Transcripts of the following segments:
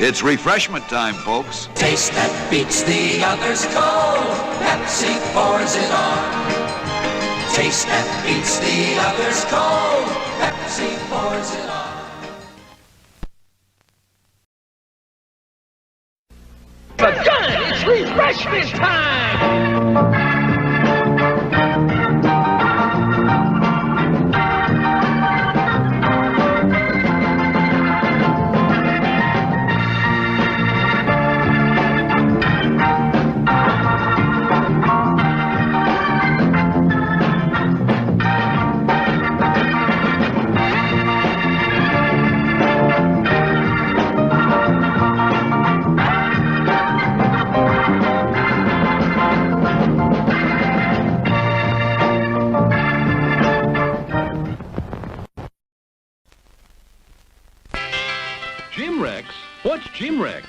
It's refreshment time, folks. Taste that beats the others cold. Pepsi pours it on. Taste that beats the others cold. Pepsi pours it on. But done! It's refreshment time! What's Jim Rex?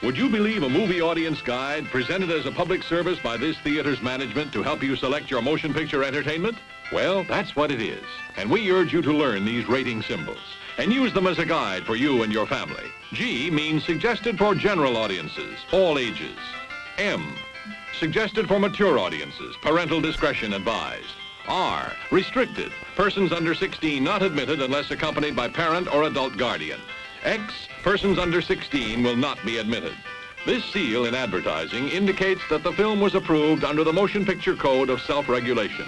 Would you believe a movie audience guide presented as a public service by this theater's management to help you select your motion picture entertainment? Well, that's what it is. And we urge you to learn these rating symbols and use them as a guide for you and your family. G means suggested for general audiences, all ages. M, suggested for mature audiences, parental discretion advised. R, restricted, persons under 16 not admitted unless accompanied by parent or adult guardian. X, persons under 16 will not be admitted. This seal in advertising indicates that the film was approved under the Motion Picture Code of Self-Regulation.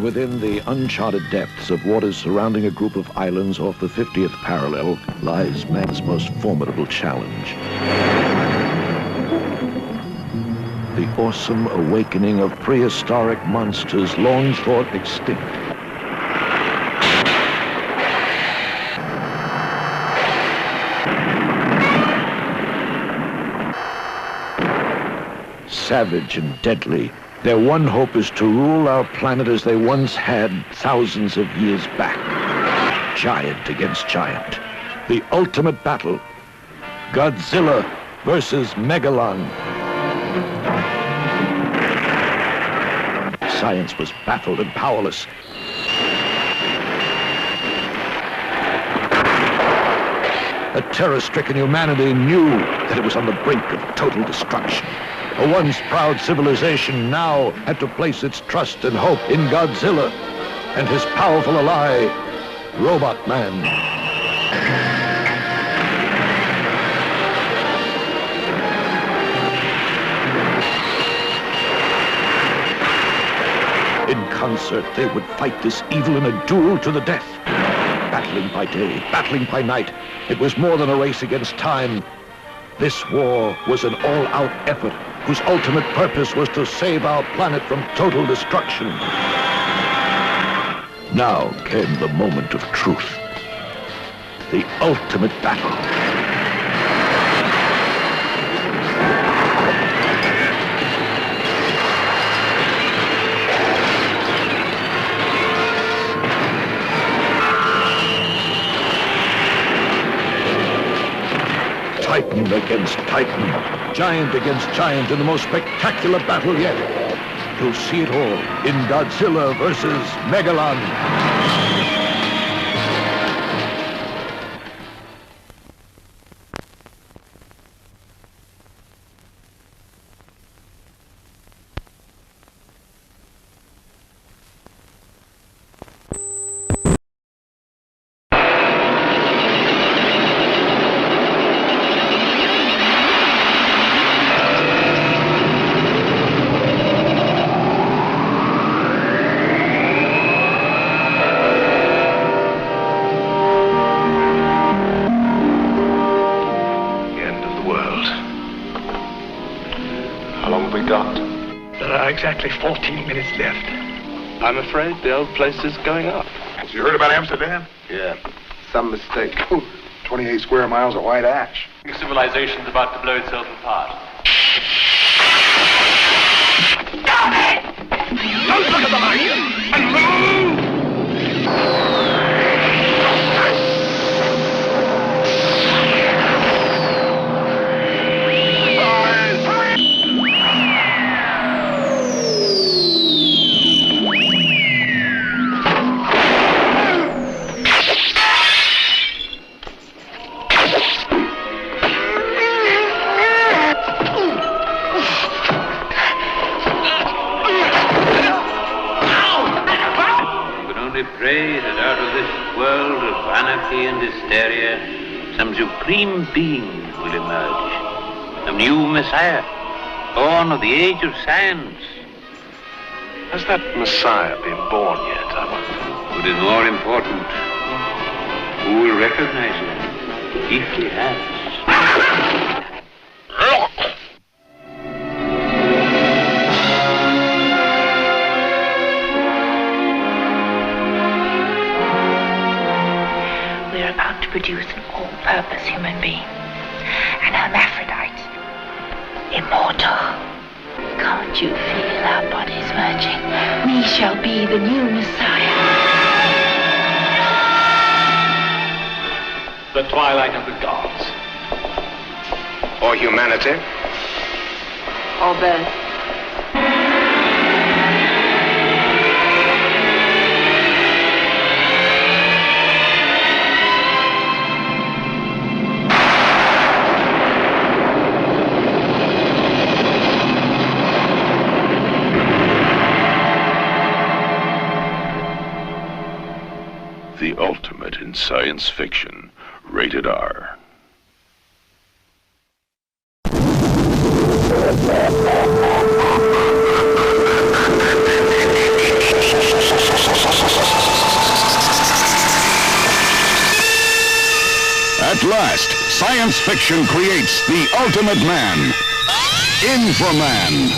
Within the uncharted depths of waters surrounding a group of islands off the 50th parallel lies man's most formidable challenge. The awesome awakening of prehistoric monsters long thought extinct. Savage and deadly, their one hope is to rule our planet as they once had thousands of years back. Giant against giant. The ultimate battle. Godzilla versus Megalon. Science was baffled and powerless. A terror-stricken humanity knew that it was on the brink of total destruction. A once proud civilization now had to place its trust and hope in Godzilla and his powerful ally, Robot Man. In concert, they would fight this evil in a duel to the death. Battling by day, battling by night. It was more than a race against time. This war was an all-out effort whose ultimate purpose was to save our planet from total destruction. Now came the moment of truth. The ultimate battle. Titan against Titan, giant against giant in the most spectacular battle yet. You'll see it all in Godzilla versus Megalon. Exactly 14 minutes left. I'm afraid the old place is going up. So you heard about Amsterdam? Yeah, some mistake. 28 square miles of white ash. Civilization's about to blow itself apart. Stop it! Don't look at the light! And move! world of anarchy and hysteria, some supreme being will emerge. A new Messiah, born of the age of science. Has that Messiah been born yet, I wonder? What is more important, who will recognize him if he has? We're about to produce an all-purpose human being, an hermaphrodite, immortal. Can't you feel our bodies merging? We shall be the new Messiah. The twilight of the gods. Or humanity? Or birth. The ultimate in science fiction, rated R. At last, science fiction creates the ultimate man, Infra-Man.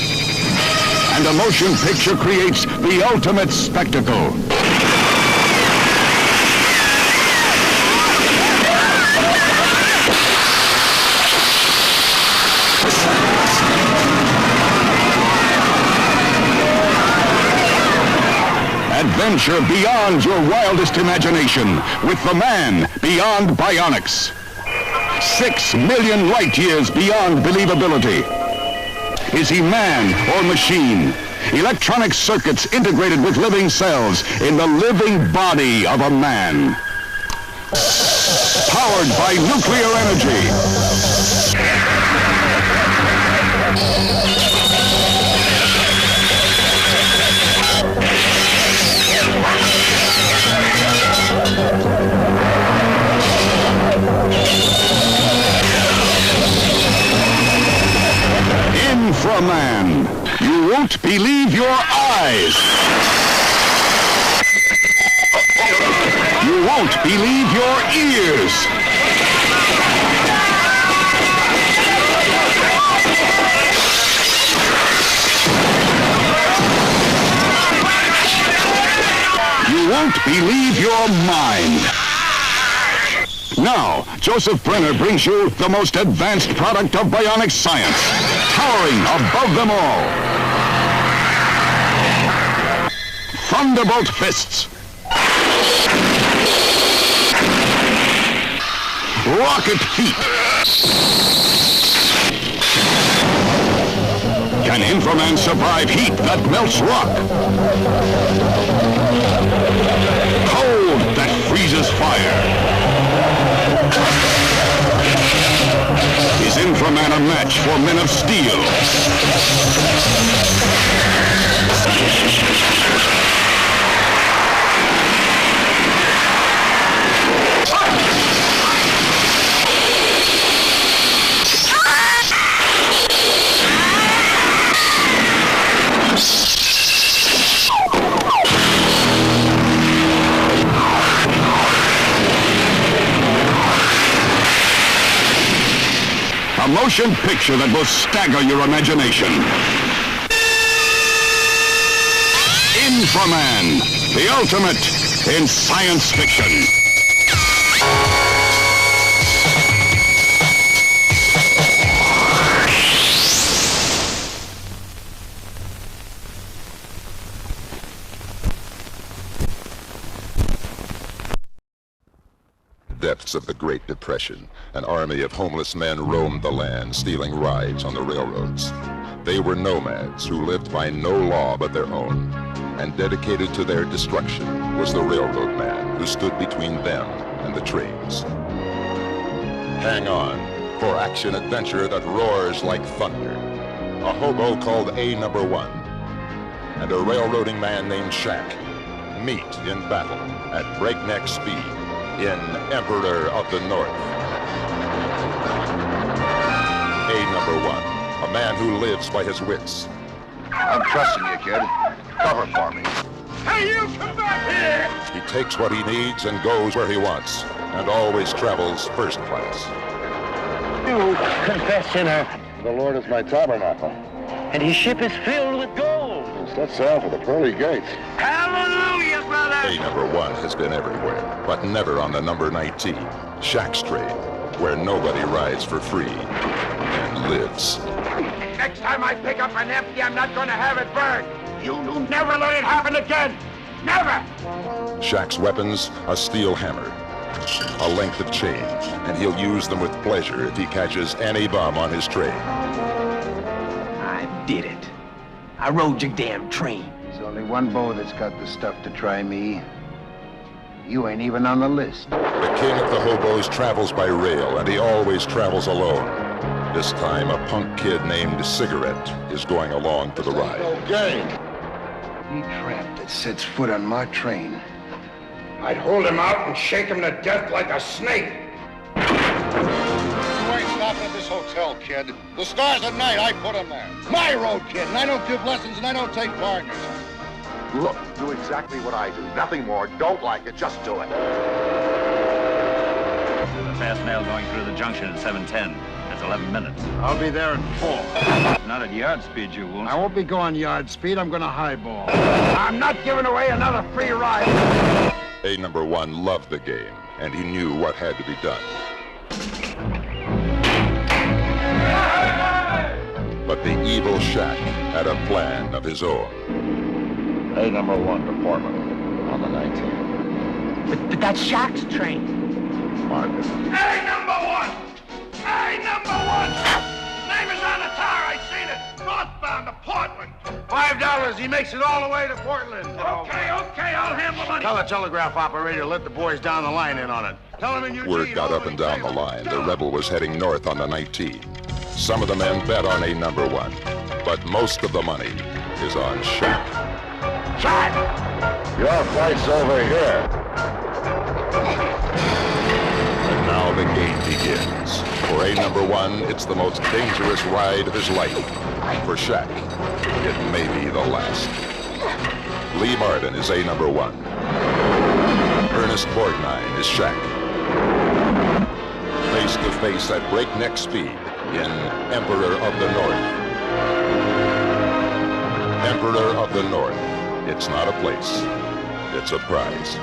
And a motion picture creates the ultimate spectacle. Adventure beyond your wildest imagination with the man beyond bionics. 6 million light years beyond believability. Is he man or machine? Electronic circuits integrated with living cells in the living body of a man. Powered by nuclear energy. Infra-Man. You won't believe your eyes. You won't believe your ears. You won't believe your mind. Now, Joseph Brenner brings you the most advanced product of bionic science, towering above them all. Thunderbolt fists. Rocket feet. Can Inframan survive heat that melts rock? Cold that freezes fire? Is Inframan a match for men of steel? A motion picture that will stagger your imagination. Infra-Man, the ultimate in science fiction. Depths of the Great Depression, an army of homeless men roamed the land, stealing rides on the railroads. They were nomads who lived by no law but their own, and dedicated to their destruction was the railroad man who stood between them and the trains. Hang on for action-adventure that roars like thunder. A hobo called A Number 1 and a railroading man named Shaq meet in battle at breakneck speed. in Emperor of the North. A man who lives by his wits. I'm trusting you, kid. Cover for me. Hey, you come back here! He takes what he needs and goes where he wants, and always travels first class. You confess, sinner. The Lord is my tabernacle. And his ship is filled with gold. Set sail for the pearly gates. Hallelujah, brother! A1 has been everywhere, but never on the number 19, Shack's Trade, where nobody rides for free and lives. Next time I pick up an empty, I'm not going to have it burned. You'll never let it happen again. Never! Shack's weapons, a steel hammer, a length of chain, and he'll use them with pleasure if he catches any bum on his train. I did it. I rode your damn train. There's only one beau that's got the stuff to try me. You ain't even on the list. The king of the hobos travels by rail, and he always travels alone. This time, a punk kid named Cigarette is going along for the ride. Okay. Any tramp that sets foot on my train, I'd hold him out and shake him to death like a snake. You ain't stopping at this hotel, kid. The stars at night, I put them there. My road, kid, and I don't give lessons and I don't take partners. Look, do exactly what I do. Nothing more. Don't like it, just do it. The fast mail going through the junction at 7:10. That's 11 minutes. I'll be there at 4. Not at yard speed, you won't. I won't be going yard speed. I'm going to highball. I'm not giving away another free ride. A1 loved the game, and he knew what had to be done. But the evil Shack had a plan of his own. A1 department on the 19th. But that's Shack's train. Margaret. Hey, #1! Hey, #1! Name is on the tower. I seen it. Northbound to Portland. $5. He makes it all the way to Portland. Okay, I'll handle the money. Tell the telegraph operator to let the boys down the line in on it. Tell him in Eugene. Word got up and down the line. The rebel was heading north on the 19. Some of the men bet on A1, but most of the money is on Shack. Shack! Your flight's over here. And now the game begins. For A1, it's the most dangerous ride of his life. For Shack, it may be the last. Lee Martin is A1. Ernest Borgnine is Shack. Face to face at breakneck speed in Emperor of the North. Emperor of the North. It's not a place. It's a prize.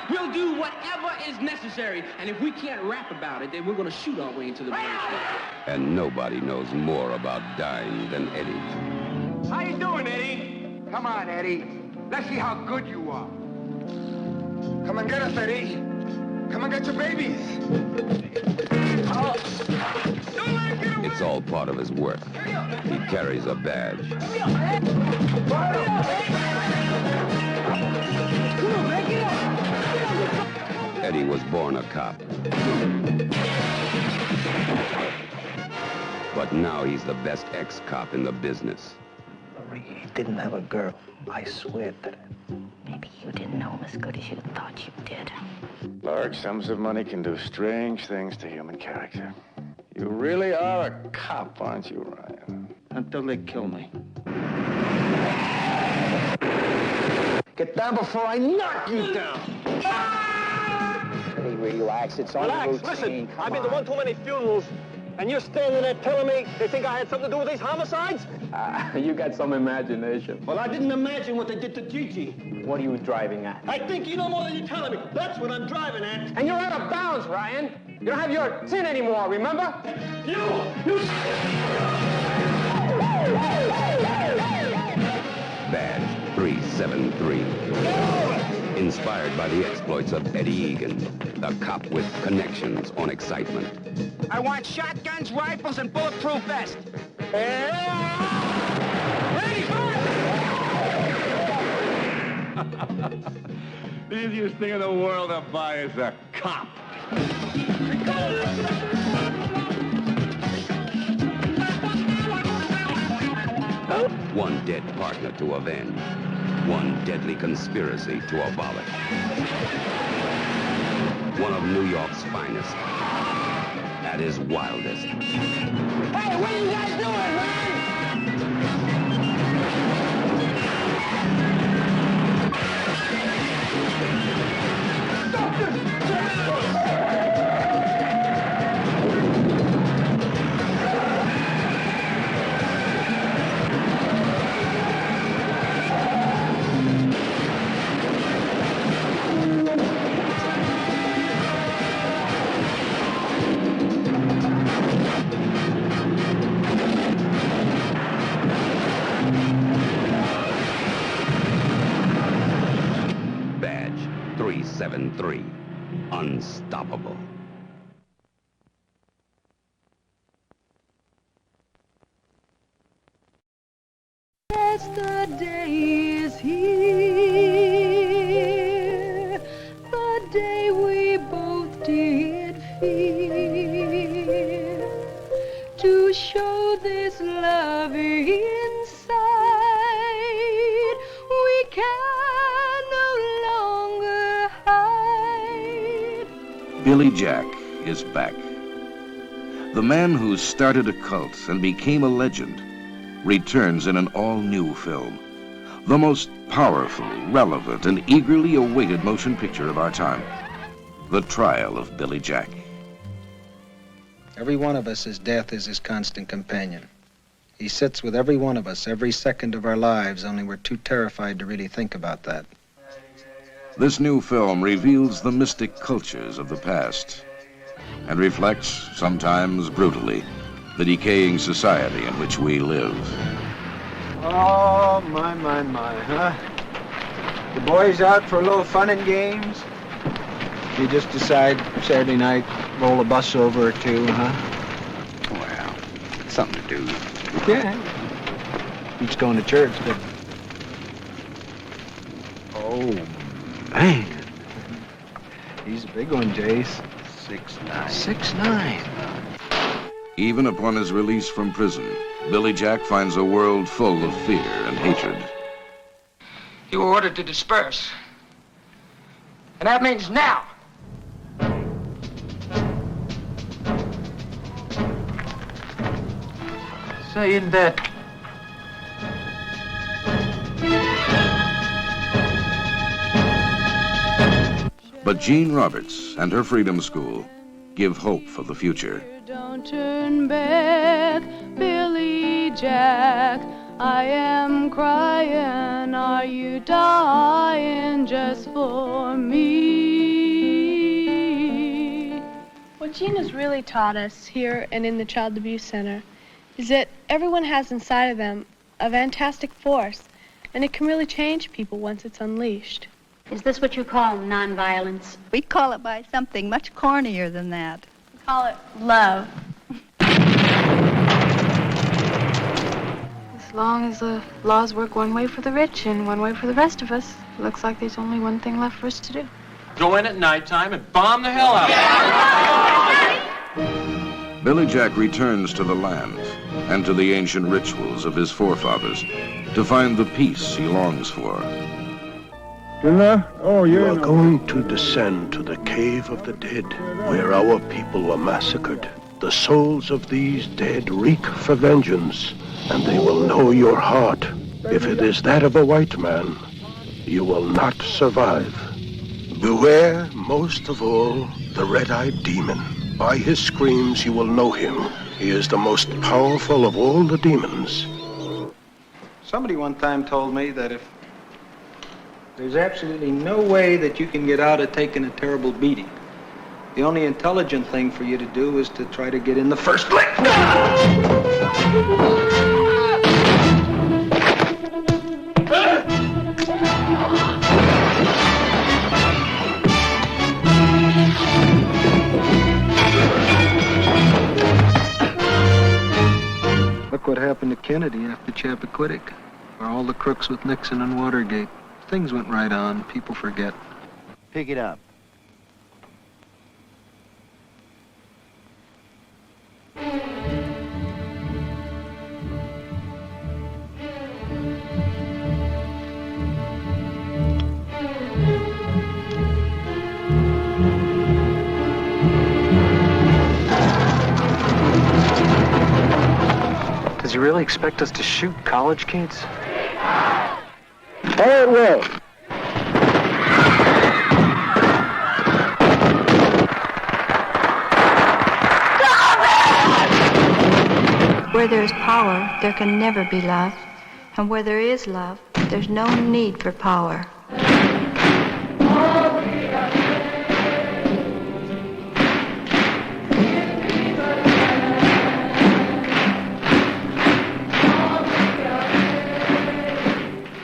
We'll do whatever is necessary, and if we can't rap about it, then we're gonna shoot our way into the basement. And nobody knows more about dying than Eddie. How you doing, Eddie? Come on, Eddie. Let's see how good you are. Come and get us, Eddie. Come and get your babies. It's all part of his work. He carries a badge. Eddie was born a cop. But now he's the best ex-cop in the business. He didn't have a girl. I swear to it. Maybe you didn't know him as good as you thought you did. Large sums of money can do strange things to human character. You really are a cop, aren't you, Ryan? Until they kill me. Get down before I knock you down. Hey, relax. It's on routine. Listen, I've been to one too many funerals, and you're standing there telling me they think I had something to do with these homicides? You got some imagination. Well, I didn't imagine what they did to Gigi. What are you driving at? I think you know more than you're telling me. That's what I'm driving at. And you're out of bounds, Ryan. You don't have your tin anymore, remember? Badge 373. Inspired by the exploits of Eddie Egan, the cop with connections on excitement. I want shotguns, rifles, and bulletproof vests. The easiest thing in the world to buy is a cop. One dead partner to avenge. One deadly conspiracy to abolish. One of New York's finest. At his wildest. Hey, what are you guys doing, man? Badge 373. Unstoppable. Yes, the day is here, the day we both did fear, to show this love inside, we can no longer hide. Billy Jack is back. The man who started a cult and became a legend returns in an all-new film. The most powerful, relevant, and eagerly awaited motion picture of our time. The Trial of Billy Jack. Every one of us, his death is his constant companion. He sits with every one of us every second of our lives, only we're too terrified to really think about that. This new film reveals the mystic cultures of the past and reflects, sometimes brutally, the decaying society in which we live. Oh, my, huh? The boys out for a little fun and games? You just decide Saturday night, roll a bus over or two, huh? Well, something to do. Yeah. Beats going to church, but... Oh, man. He's a big one, Jace. 6'9". 6'9". Even upon his release from prison, Billy Jack finds a world full of fear and hatred. You were ordered to disperse. And that means now. Saying that... But Jean Roberts and her Freedom School give hope for the future. Don't turn back, Billy Jack. I am crying. Are you dying just for me? What Jean has really taught us here and in the Child Abuse Center is that everyone has inside of them a fantastic force, and it can really change people once it's unleashed. Is this what you call nonviolence? We call it by something much cornier than that. We call it love. As long as the laws work one way for the rich and one way for the rest of us, it looks like there's only one thing left for us to do. Go in at nighttime and bomb the hell out of it. Billy Jack returns to the land and to the ancient rituals of his forefathers to find the peace he longs for. You are going to descend to the cave of the dead, where our people were massacred. The souls of these dead reek for vengeance, and they will know your heart. If it is that of a white man, you will not survive. Beware, most of all, the red-eyed demon. By his screams you will know him. He is the most powerful of all the demons. Somebody one time told me that if there's absolutely no way that you can get out of taking a terrible beating, the only intelligent thing for you to do is to try to get in the first lick. Look what happened to Kennedy after Chappaquiddick, or all the crooks with Nixon and Watergate. Things went right on. People forget. Pick it up. Does he really expect us to shoot college kids? Fire at will. Where there's power, there can never be love. And where there is love, there's no need for power.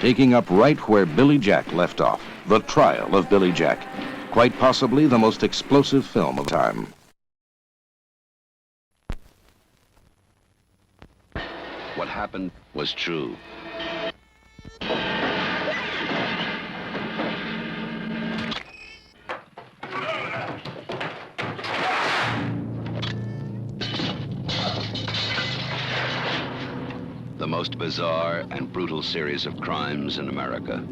Taking up right where Billy Jack left off, The Trial of Billy Jack, quite possibly the most explosive film of time. What happened was true. The most bizarre and brutal series of crimes in America.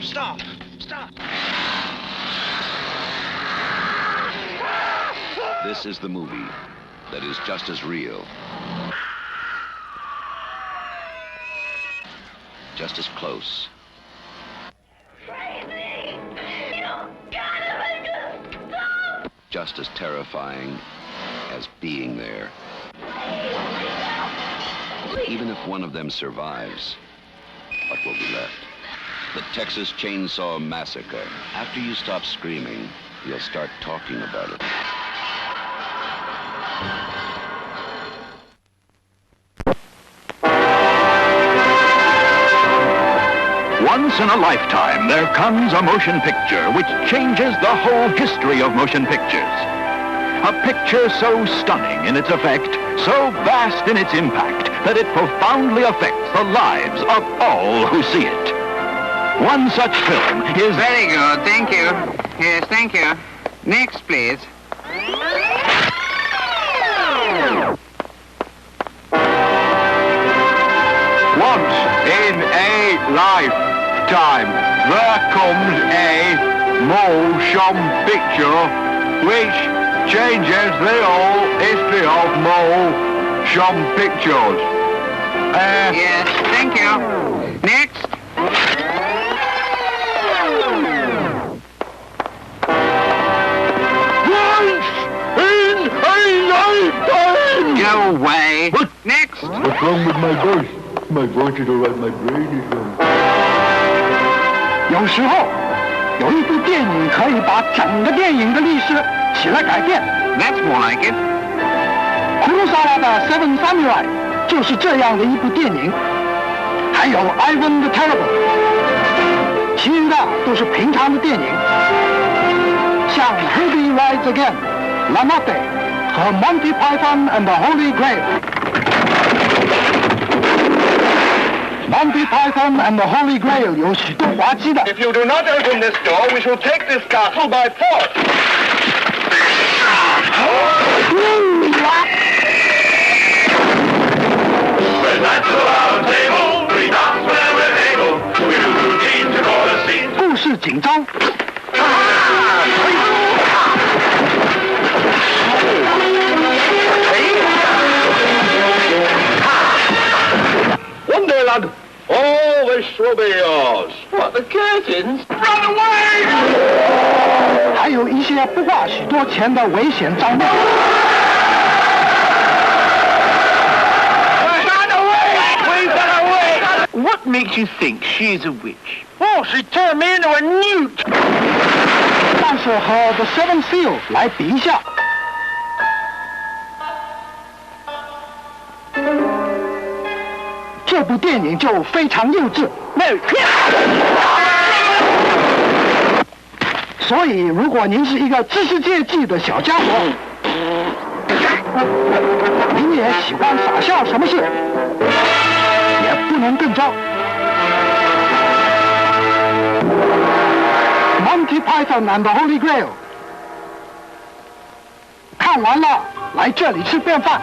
Stop! Stop! This is the movie that is just as real, just as close, just as terrifying as being there. Even if one of them survives, what will be left? The Texas Chainsaw Massacre. After you stop screaming, you'll start talking about it. Once in a lifetime, there comes a motion picture which changes the whole history of motion pictures. A picture so stunning in its effect, so vast in its impact, that it profoundly affects the lives of all who see it. One such film is... Very good, thank you. Yes, thank you. Next, please. Once in a lifetime, there comes a motion picture which changes the whole history of motion pictures. Yes, thank you. Next. Go away. What? Next. What's wrong with my voice? My voice is all right, my brain is wrong. 有时候，有一部电影可以把整个电影的历史起来改变。That's more like it. 库鲁萨瓦的《Seven Samurai》就是这样的一部电影，还有《Ivan the Terrible》，其余的都是平常的电影，像《Herbie Rides Again》、《La Notte》和《Monty Python and the Holy Grail》。Monty Python and the Holy Grail 有许多滑稽的。If you do not open this door, we shall take this castle by force. We're at the round table, we dance where we're able. We do routine to call a scene. 故事紧张。Wonderland, always This will be yours. What, the curtains? Run away! 还有一些不花许多钱的危险账目。Run away! We've got away! What makes you think she's a witch? Oh, she turned me into a newt. 但是和 The Seven Seal 来比一下。这部电影就非常幼稚。所以，如果您是一个知识界记的小家伙，您也喜欢傻笑什么事，也不能更糟。Monty Python and the Holy Grail， 看完了，来这里吃便饭。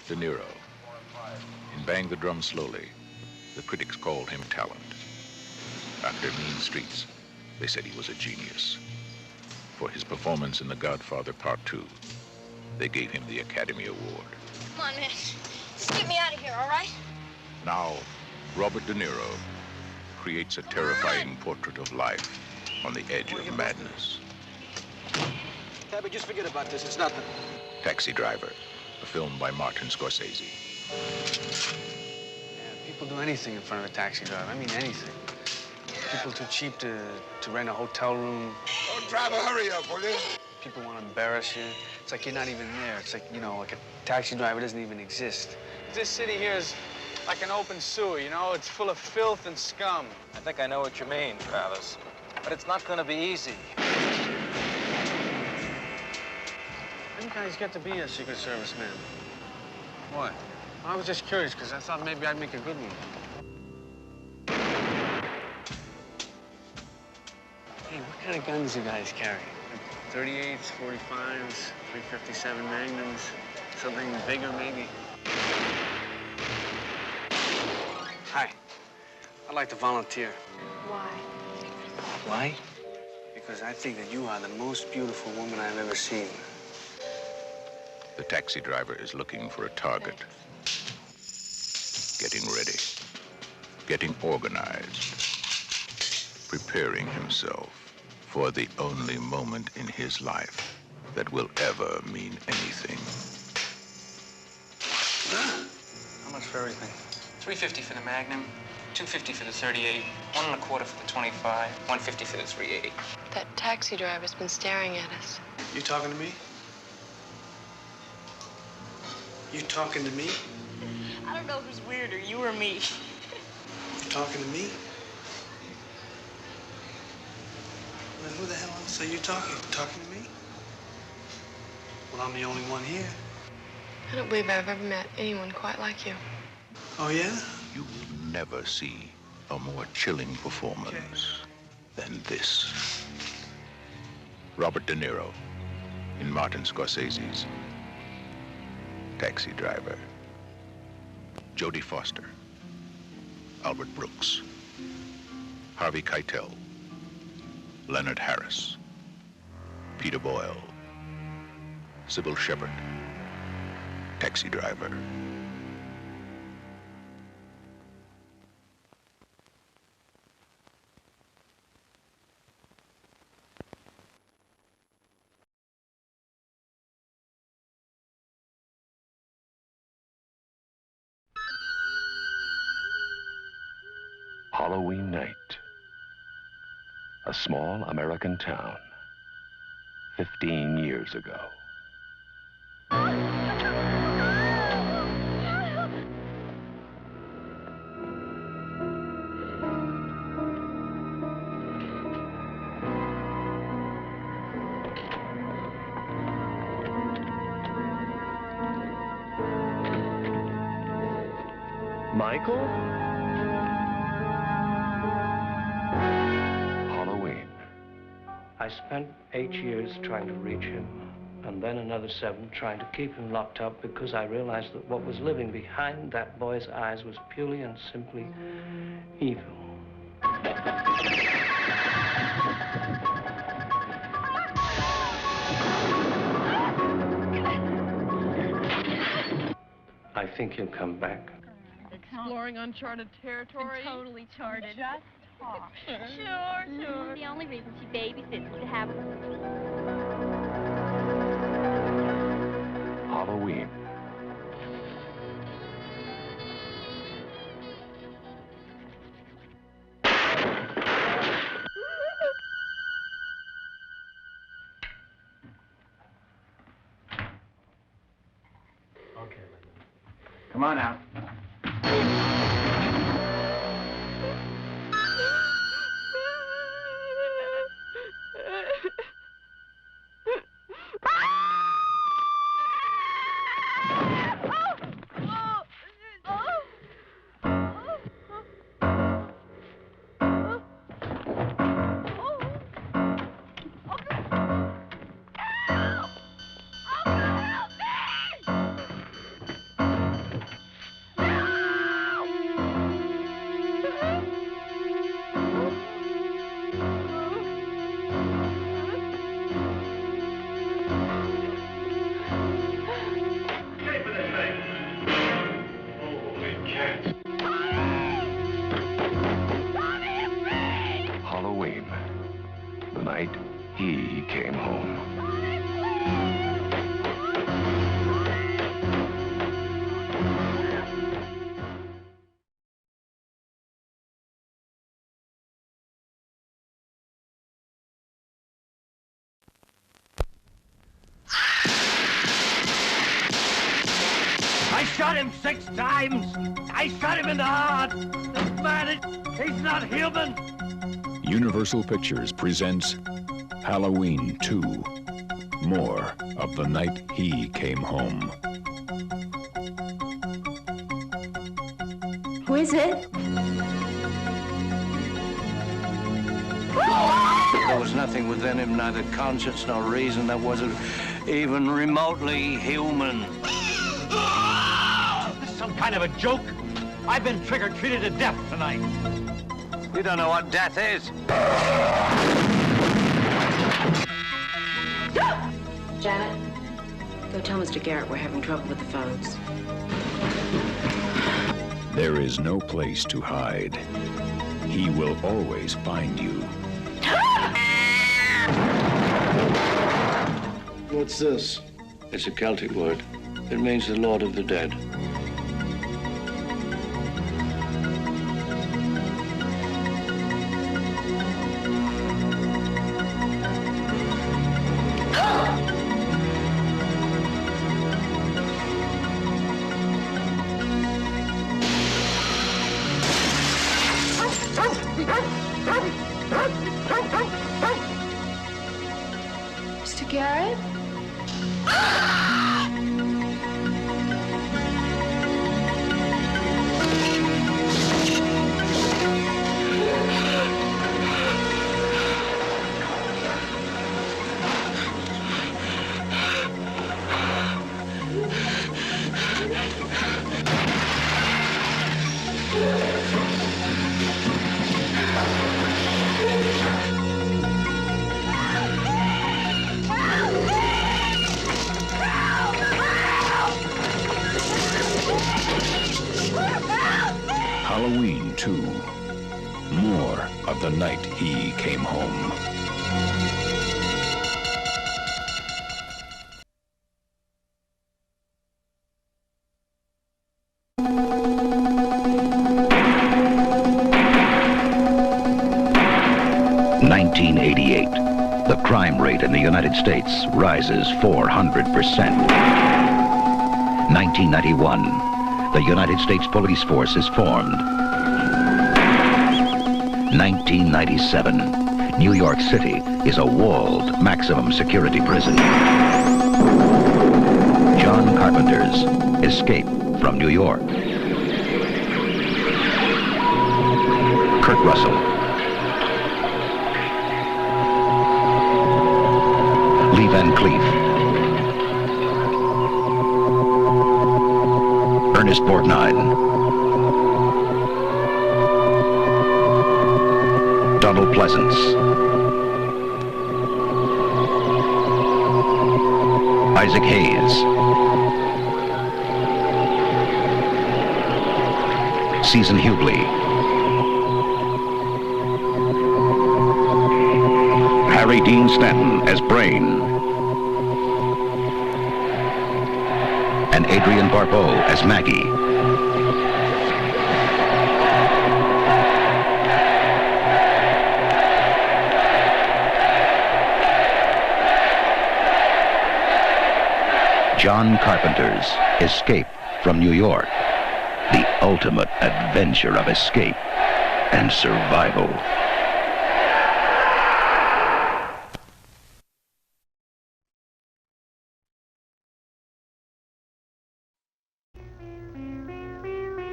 De Niro. In Bang the Drum Slowly, the critics called him talent. After Mean Streets, they said he was a genius. For his performance in The Godfather Part 2, they gave him the Academy Award. Come on, man. Just get me out of here, all right? Now, Robert De Niro creates a terrifying portrait of life on the edge of madness. Tabby, just forget about this. It's nothing. Taxi Driver, a film by Martin Scorsese. Yeah, people do anything in front of a taxi driver. I mean, anything. People too cheap to rent a hotel room. Oh, driver, hurry up, will you? People want to embarrass you. It's like you're not even there. It's like, you know, like a taxi driver doesn't even exist. This city here is like an open sewer, you know? It's full of filth and scum. I think I know what you mean, Travis. But it's not going to be easy. You guys get to be a Secret Service man. What? I was just curious, because I thought maybe I'd make a good one. Hey, what kind of guns do you guys carry? 38s, 45s, 357 Magnums, something bigger maybe? Hi. I'd like to volunteer. Why? Why? Because I think that you are the most beautiful woman I've ever seen. The taxi driver is looking for a target. Getting ready. Getting organized. Preparing himself for the only moment in his life that will ever mean anything. How much for everything? $350 for the Magnum, $250 for the 38, $1 1/4 for the 25, $150 for the 380. That taxi driver's been staring at us. You talking to me? You talking to me? I don't know who's weirder, you or me. You talking to me? Then who the hell else are you talking? Talking to me? Well, I'm the only one here. I don't believe I've ever met anyone quite like you. Oh, yeah? You will never see a more chilling performance than this. Robert De Niro in Martin Scorsese's Taxi Driver. Jodie Foster, Albert Brooks, Harvey Keitel, Leonard Harris, Peter Boyle, Sybil Shepherd. Taxi Driver. Halloween night. A small American town. 15 years ago. Michael? Halloween. I spent 8 years trying to reach him, and then another 7 trying to keep him locked up because I realized that what was living behind that boy's eyes was purely and simply evil. I think he'll come back. Exploring uncharted territory. Totally charted. Just talk. Sure. The only reason she babysits is to have Halloween. Okay, Come on out. Halloween. The night he came home. I shot him 6 times. I shot him in the heart. This man, he's not human. Universal Pictures presents Halloween 2. More of the night he came home. Who is it? There was nothing within him, neither conscience nor reason, that wasn't even remotely human. This is some kind of a joke? I've been trigger-treated to death tonight. You don't know what death is. Janet, go tell Mr. Garrett we're having trouble with the phones. There is no place to hide. He will always find you. What's this? It's a Celtic word. It means the Lord of the Dead. Mr. Garrett? Halloween 2. More of the night he came home. The crime rate in the United States rises 400%. 1991, the United States Police Force is formed. 1997, New York City is a walled maximum security prison. John Carpenter's Escape from New York. Kurt Russell. Danny Van Cleef, Ernest Borgnine, Donald Pleasance, Isaac Hayes, Susan Hughley, Harry Dean Stanton as Brain, and Adrienne Barbeau as Maggie. John Carpenter's Escape from New York. The ultimate adventure of escape and survival.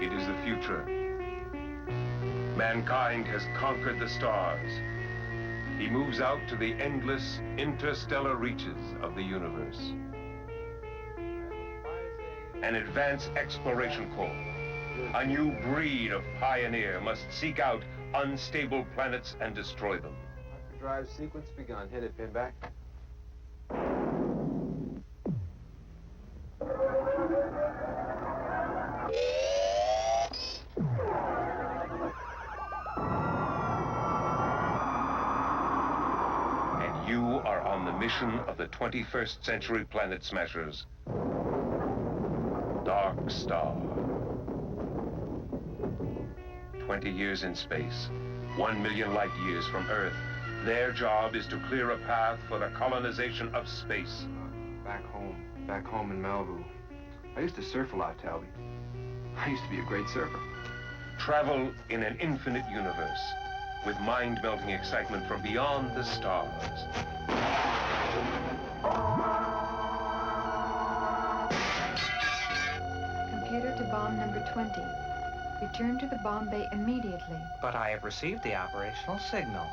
It is the future. Mankind has conquered the stars. He moves out to the endless interstellar reaches of the universe. An advanced exploration corps. A new breed of pioneer must seek out unstable planets and destroy them. Drive sequence begun. Hit it, Pinback. And you are on the mission of the 21st century Planet Smashers. Dark Star. 20 years in space, 1 million light years from Earth. Their job is to clear a path for the colonization of space. Back home in Malibu. I used to surf a lot, Talby. I used to be a great surfer. Travel in an infinite universe with mind-melting excitement from beyond the stars. Computer to bomb number 20. Return to the bomb bay immediately. But I have received the operational signal.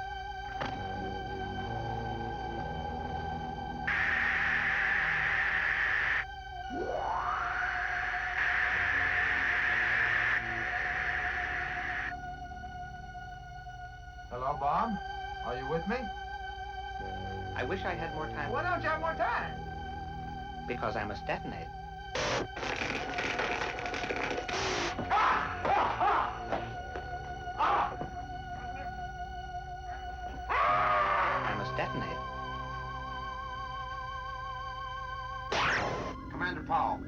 Hello, Bob? Are you with me? I wish I had more time. Why don't you have more time? Because I must detonate. I must detonate. Commander Powell.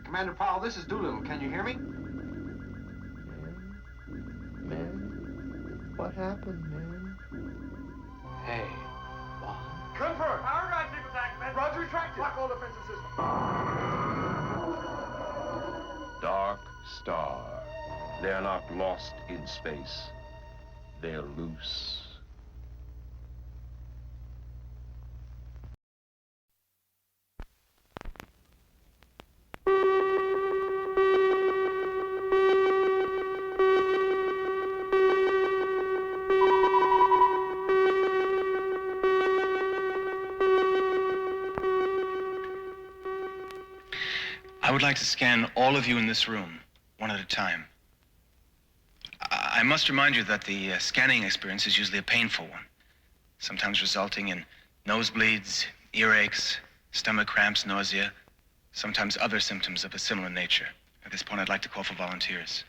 Commander Powell, this is Doolittle. Can you hear me? Man, what happened, man? Hey, Bob. Confirm. Power drive sequence activated. Roger, retracted. Block all defensive systems. Dark Star. They're not lost in space. They're loose. I would like to scan all of you in this room, one at a time. I must remind you that the scanning experience is usually a painful one, sometimes resulting in nosebleeds, earaches, stomach cramps, nausea, sometimes other symptoms of a similar nature. At this point, I'd like to call for volunteers.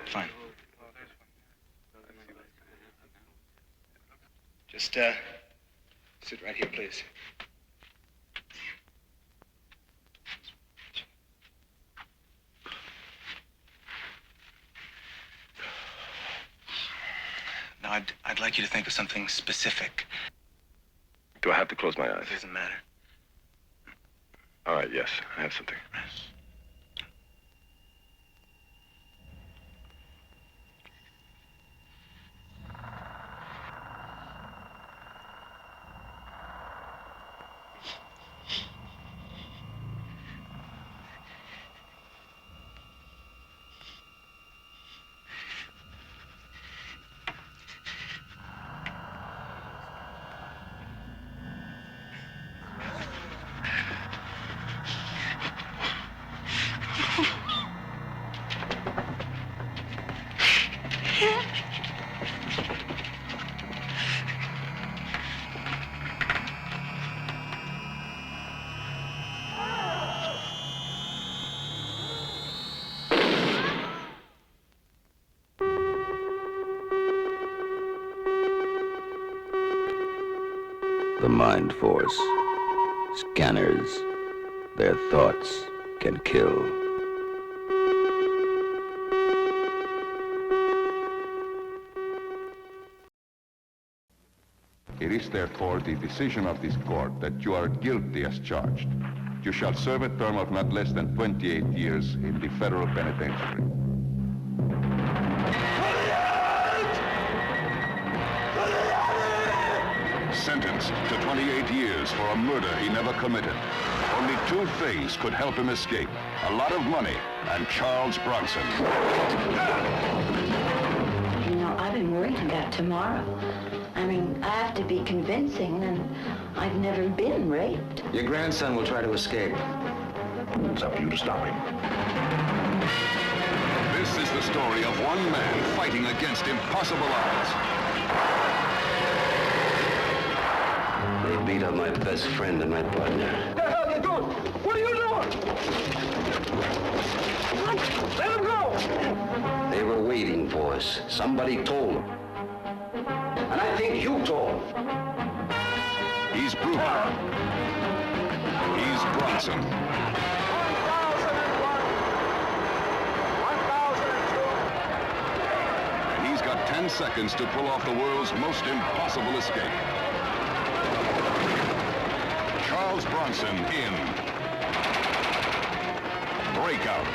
Fine. Just sit right here, please. Now, I'd like you to think of something specific. Do I have to close my eyes? It doesn't matter. All right, yes, I have something. the mind force. Scanners, their thoughts can kill. It is therefore the decision of this court that you are guilty as charged. You shall serve a term of not less than 28 years in the federal penitentiary. Sentenced to 28 years for a murder he never committed. Only two things could help him escape: a lot of money and Charles Bronson. You know, I've been worried about tomorrow. I mean, I have to be convincing, and I've never been raped. Your grandson will try to escape. It's up to you to stop him. This is the story of one man fighting against impossible odds. They beat up my best friend and my partner. What the hell are you doing? What are you doing? Let him go! They were waiting for us. Somebody told them. And I think you told him. He's brutal. He's Bronson. 1002. And he's got 10 seconds to pull off the world's most impossible escape. Charles Bronson in Breakout.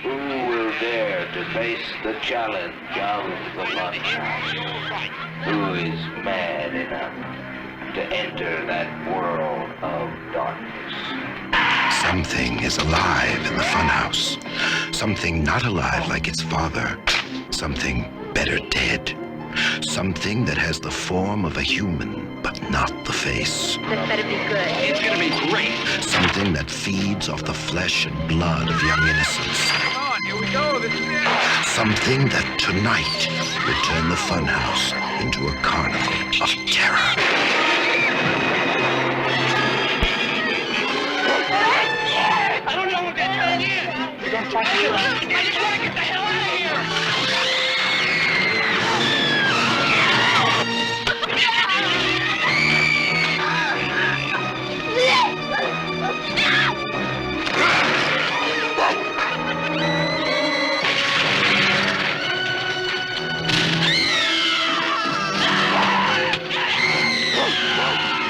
Who will dare to face the challenge of the Funhouse? Who is mad enough to enter that world of darkness? Something is alive in the Funhouse. Something not alive like its father. Something better dead. Something that has the form of a human, but not the face. This better be good. It's gonna be great. Something that feeds off the flesh and blood of young innocence. Come on, here we go. This is it. Something that tonight will turn the Funhouse into a carnival of terror. I don't know what that thing is. You're gonna try to kill him. I just want to get the hell out of here.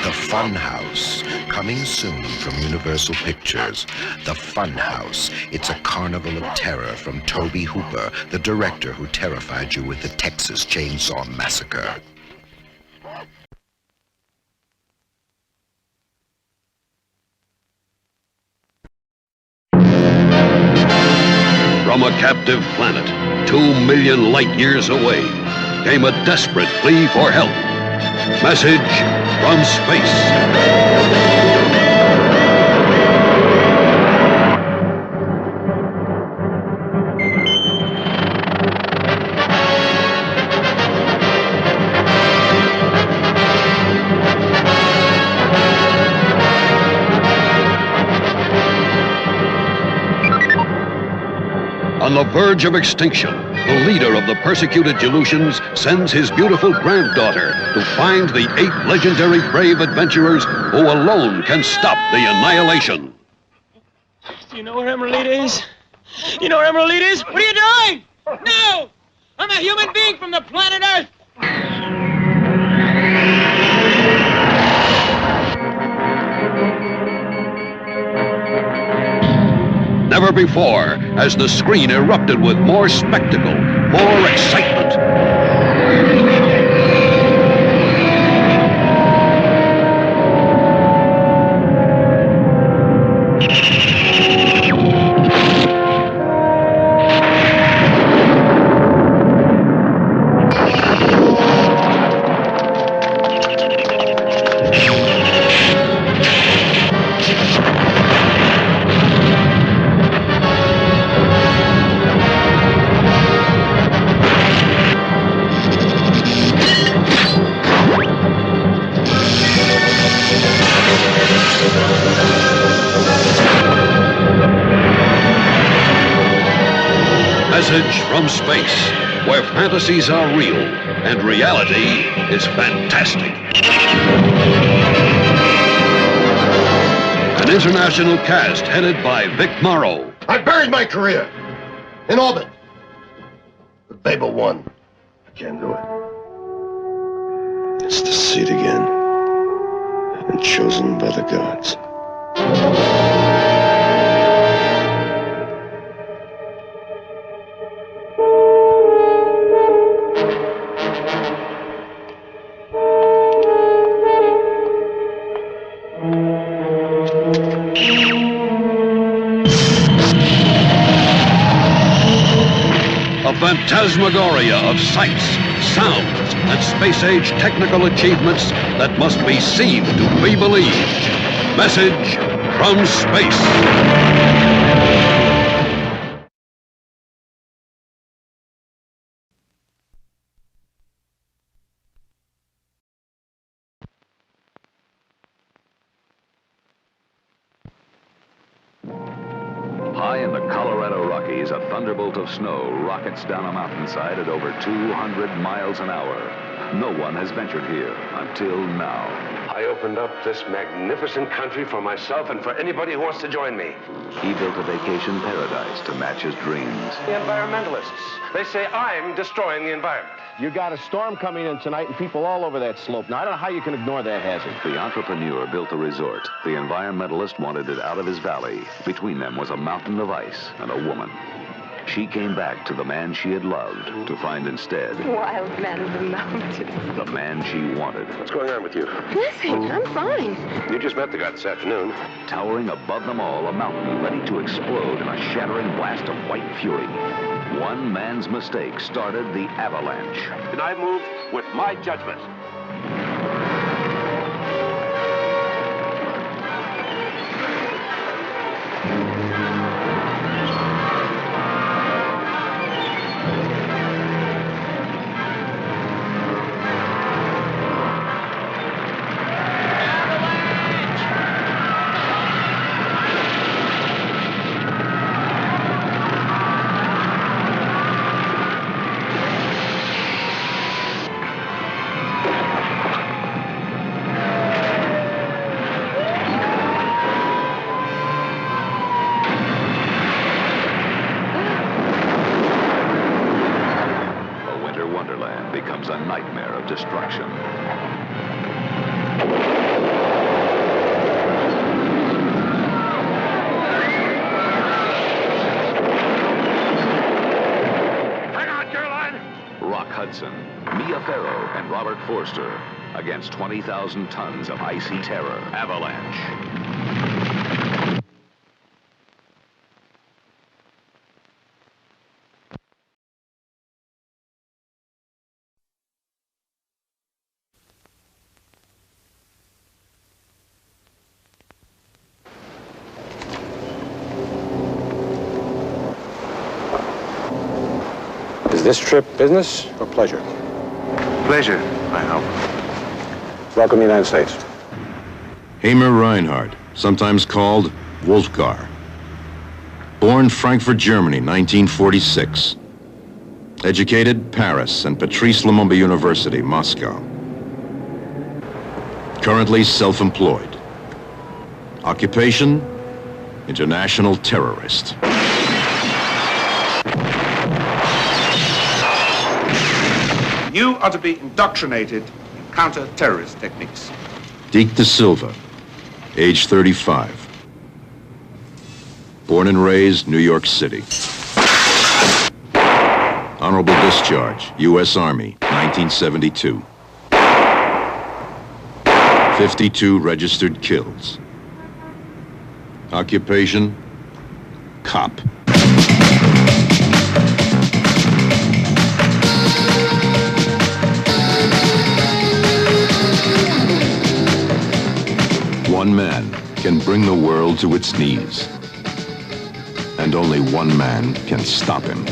The Funhouse, coming soon from Universal Pictures. The Funhouse. It's a carnival of terror from Tobe Hooper, the director who terrified you with the Texas Chainsaw Massacre. From a captive planet, 2 million light years away, came a desperate plea for help. Message from space. On the verge of extinction, the leader of the persecuted Aleutians sends his beautiful granddaughter to find the 8 legendary brave adventurers who alone can stop the annihilation. Do you know where Emerald is? You know where Emerald is? What are you doing? No! I'm a human being from the planet Earth! Never before has the screen erupted with more spectacle, more excitement. Message from space, where fantasies are real and reality is fantastic. An international cast headed by Vic Morrow. I buried my career in orbit. But Babel won. I can't do it. It's to see it again. I've been chosen by the gods. A phantasmagoria of sights, sounds, and space-age technical achievements that must be seen to be believed. Message from space. High in the Colorado Rockies, a thunderbolt of snow rockets down a mountainside at over 200 miles an hour. No one has ventured here until now. I opened up this magnificent country for myself and for anybody who wants to join me. He built a vacation paradise to match his dreams. The environmentalists, they say I'm destroying the environment. You got a storm coming in tonight and people all over that slope. Now, I don't know how you can ignore that hazard. The entrepreneur built a resort. The environmentalist wanted it out of his valley. Between them was a mountain of ice and a woman. She came back to the man she had loved to find instead Wild man of the mountains. the man she wanted. What's going on with you? Nothing. I'm fine. You just met the guy this afternoon. Towering above them all, a mountain ready to explode in a shattering blast of white fury. One man's mistake started the avalanche. And I move with my judgment. Becomes a nightmare of destruction. Hang on, Caroline! Rock Hudson, Mia Farrow, and Robert Forster against 20,000 tons of icy terror. Avalanche. Is this trip business or pleasure? Pleasure, I hope. Welcome to the United States. Hamer Reinhardt, sometimes called Wolfgar. Born Frankfurt, Germany, 1946. Educated Paris and Patrice Lumumba University, Moscow. Currently self-employed. Occupation, international terrorist. You are to be indoctrinated in counter-terrorist techniques. Deke De Silva, age 35. Born and raised New York City. Honorable discharge, U.S. Army, 1972. 52 registered kills. Occupation, cop. One man can bring the world to its knees. And only one man can stop him.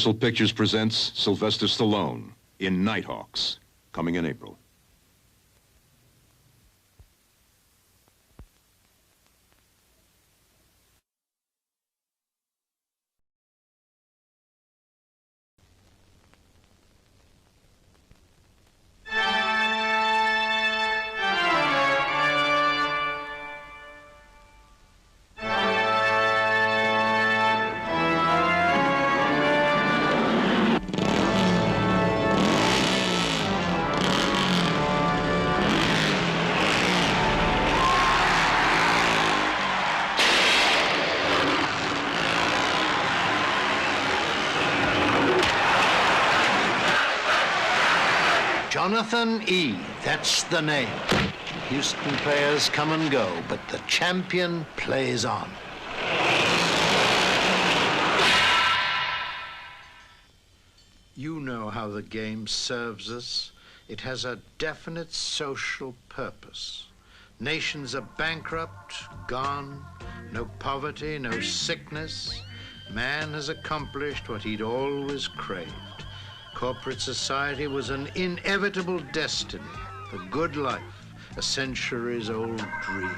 Universal Pictures presents Sylvester Stallone in Nighthawks, coming in April. Jonathan E., that's the name. Houston players come and go, but the champion plays on. You know how the game serves us. It has a definite social purpose. Nations are bankrupt, gone, no poverty, no sickness. Man has accomplished what he'd always craved. Corporate society was an inevitable destiny, the good life, a centuries-old dream.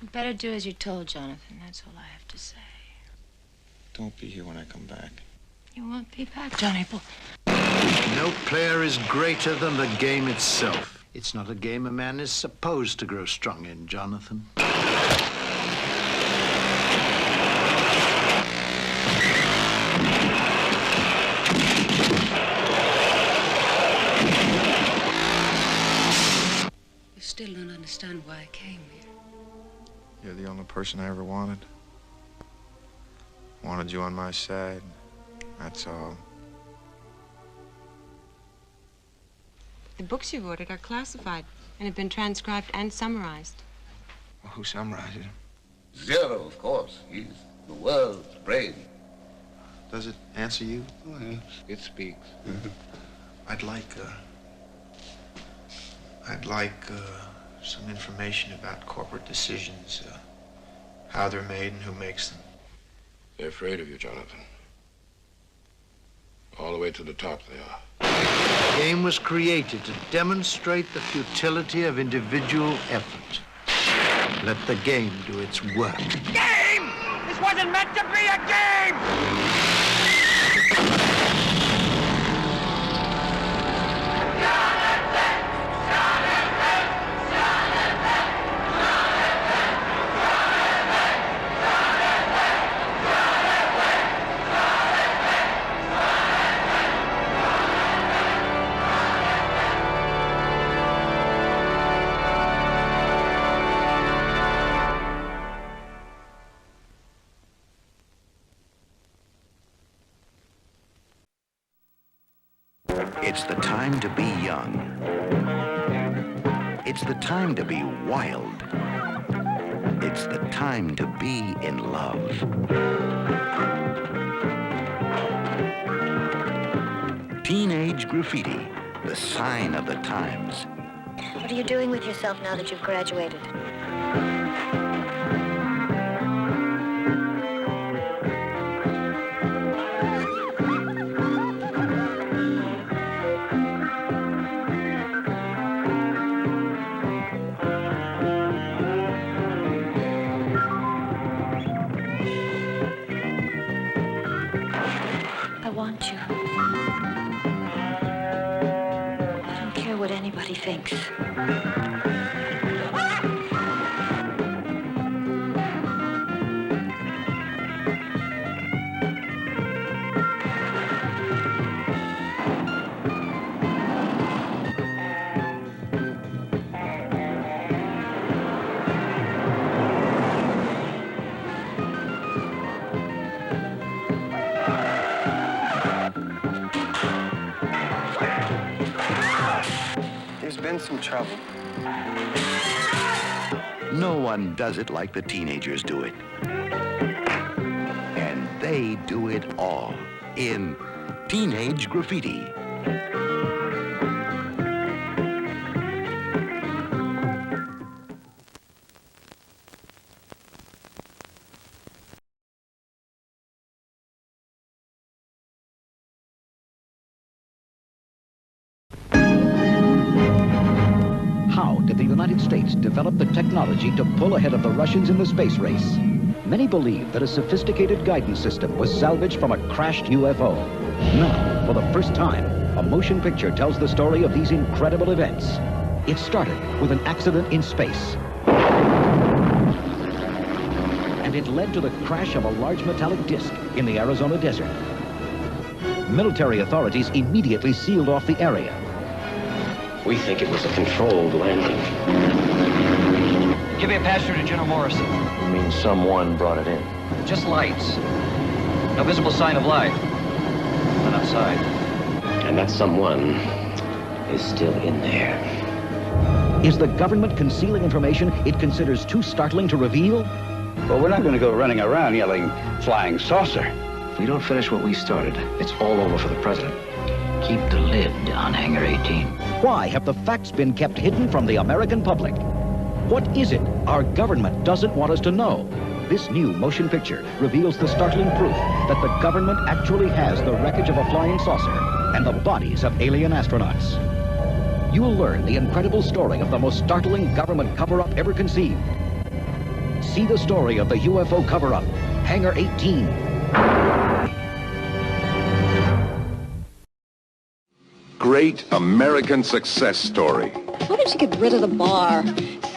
You better do as you're told, Jonathan. That's all I have to say. Don't be here when I come back. You won't be back, Johnny boy. No player is greater than the game itself. It's not a game a man is supposed to grow strong in, Jonathan. Still don't understand why I came here. You're the only person I ever wanted. Wanted you on my side. That's all. The books you've ordered are classified and have been transcribed and summarized. Well, who summarizes them? Zero, of course. He's the world's brain. Does it answer you? Oh, yes, it speaks. I'd like some information about corporate decisions, how they're made and who makes them. They're afraid of you, Jonathan. All the way to the top they are. The game was created to demonstrate the futility of individual effort. Let the game do its work. Game! This wasn't meant to be a game! It's the time to be young. It's the time to be wild. It's the time to be in love. Teenage Graffiti, the sign of the times. What are you doing with yourself now that you've graduated? I want you. I don't care what anybody thinks. There's been some trouble. No one does it like the teenagers do it. And they do it all in Teenage Graffiti. United States developed the technology to pull ahead of the Russians in the space race. Many believe that a sophisticated guidance system was salvaged from a crashed UFO. Now, for the first time, a motion picture tells the story of these incredible events. It started with an accident in space. And it led to the crash of a large metallic disc in the Arizona desert. Military authorities immediately sealed off the area. We think it was a controlled landing. Give me a pass through to General Morrison. You mean someone brought it in? Just lights. No visible sign of life. Not outside. And that someone is still in there. Is the government concealing information it considers too startling to reveal? Well, we're not going to go running around yelling flying saucer. If we don't finish what we started, it's all over for the president. Keep the lid on Hangar 18. Why have the facts been kept hidden from the American public? What is it our government doesn't want us to know? This new motion picture reveals the startling proof that the government actually has the wreckage of a flying saucer and the bodies of alien astronauts. You'll learn the incredible story of the most startling government cover-up ever conceived. See the story of the UFO cover-up, Hangar 18. Great American success story. Why don't you get rid of the bar?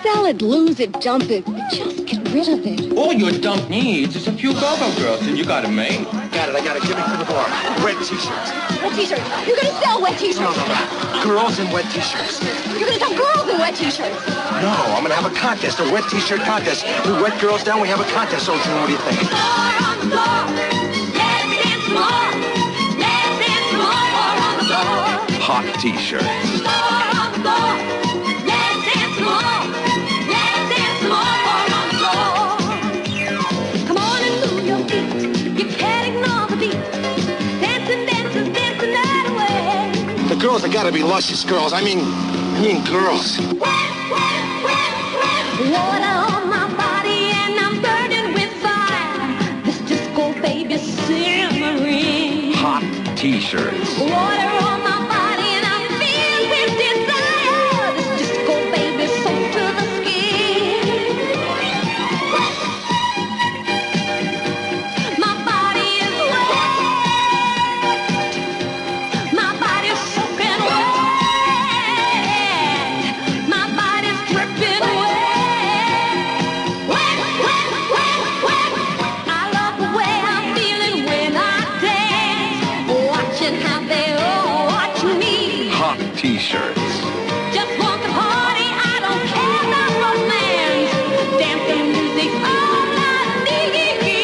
Sell it, lose it, dump it, but just get rid of it. All your dump needs is a few go-go girls, and you got it made. Got it, I got it. Give me from the bar. Wet t-shirts. Wet t-shirts? You're gonna sell wet t-shirts? No. Girls in wet t-shirts. You're gonna sell girls in wet t-shirts? No, I'm gonna have a contest, a wet t-shirt contest. We wet girls down, we have a contest. So, what do you think? Hot t-shirts. Come on and move your feet. You can't ignore the beat. Dancing, dancing, dancing that way. The girls have got to be luscious girls. I mean girls. Water on my body and I'm burning with fire. This disco baby simmering. Hot t-shirts. Water on my body and I'm filled with desire. This disco baby soaked to the skin. My body is wet. My body's soaking wet. My body's dripping wet. Wet, wet, wet, wet. I love the way I'm feeling when I dance. Watching how they all watch me. Hot t-shirts. Just want to party, I don't care about romance. Dancing music's all I need.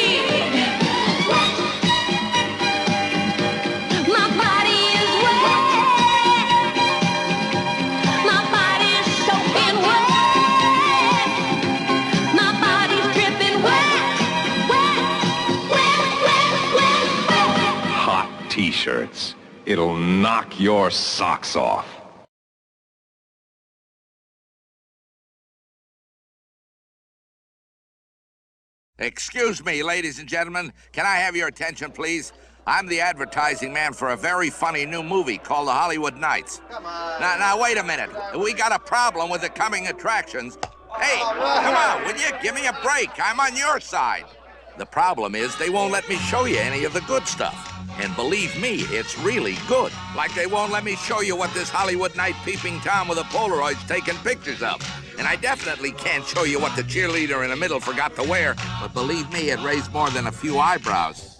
My body is wet. My body is soaking wet. My body's dripping wet. Wet, wet, wet, wet, wet. Hot t-shirts. It'll knock your socks off. Excuse me, ladies and gentlemen. Can I have your attention, please? I'm the advertising man for a very funny new movie called The Hollywood Knights. Come on. Now, wait a minute. We got a problem with the coming attractions. Hey, come on, will you? Give me a break. I'm on your side. The problem is they won't let me show you any of the good stuff. And believe me, it's really good. Like they won't let me show you what this Hollywood night peeping Tom with a Polaroid's taking pictures of. And I definitely can't show you what the cheerleader in the middle forgot to wear, but believe me, it raised more than a few eyebrows.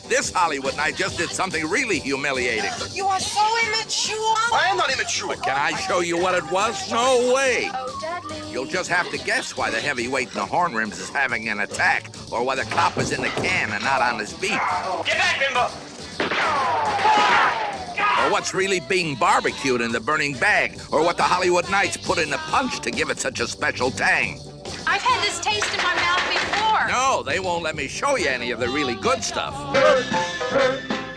This Hollywood night just did something really humiliating. You are so immature. I am not immature. But can I show you what it was? No way. You'll just have to guess why the heavyweight in the horn rims is having an attack, or why the cop is in the can and not on his beat. Get back, Bimbo. Or what's really being barbecued in the burning bag, or what the Hollywood Knights put in the punch to give it such a special tang. I've had this taste in my mouth before. No, they won't let me show you any of the really good stuff.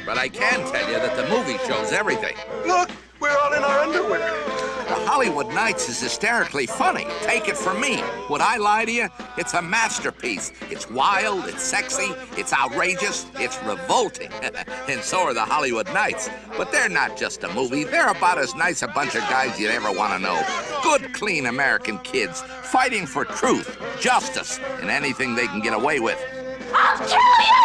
But I can tell you that the movie shows everything. Look, we're all in our underwear. The Hollywood Nights is hysterically funny. Take it from me. Would I lie to you? It's a masterpiece. It's wild, it's sexy, it's outrageous, it's revolting. And so are the Hollywood Nights. But they're not just a movie. They're about as nice a bunch of guys you'd ever want to know. Good, clean American kids fighting for truth, justice, and anything they can get away with. I'll kill you!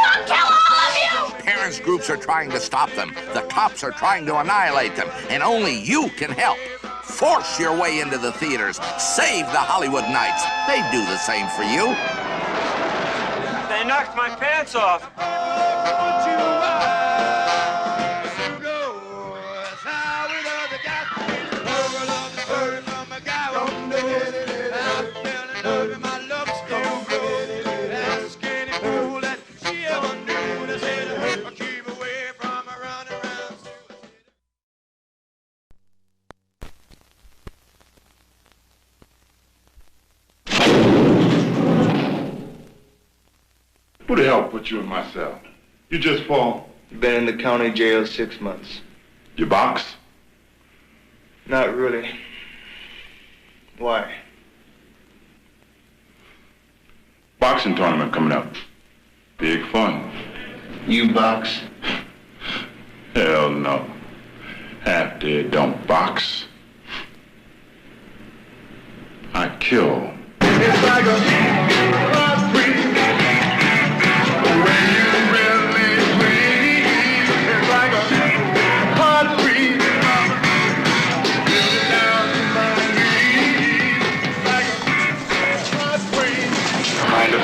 I'll kill all of you! Parents groups are trying to stop them. The cops are trying to annihilate them. And only you can help. Force your way into the theaters. Save the Hollywood Nights. They do the same for you. They knocked my pants off. Who the hell put you in my cell? You just fall. Been in the county jail 6 months. You box? Not really. Why? Boxing tournament coming up. Big fun. You box? Hell no. Half dead don't box. I kill. It's like a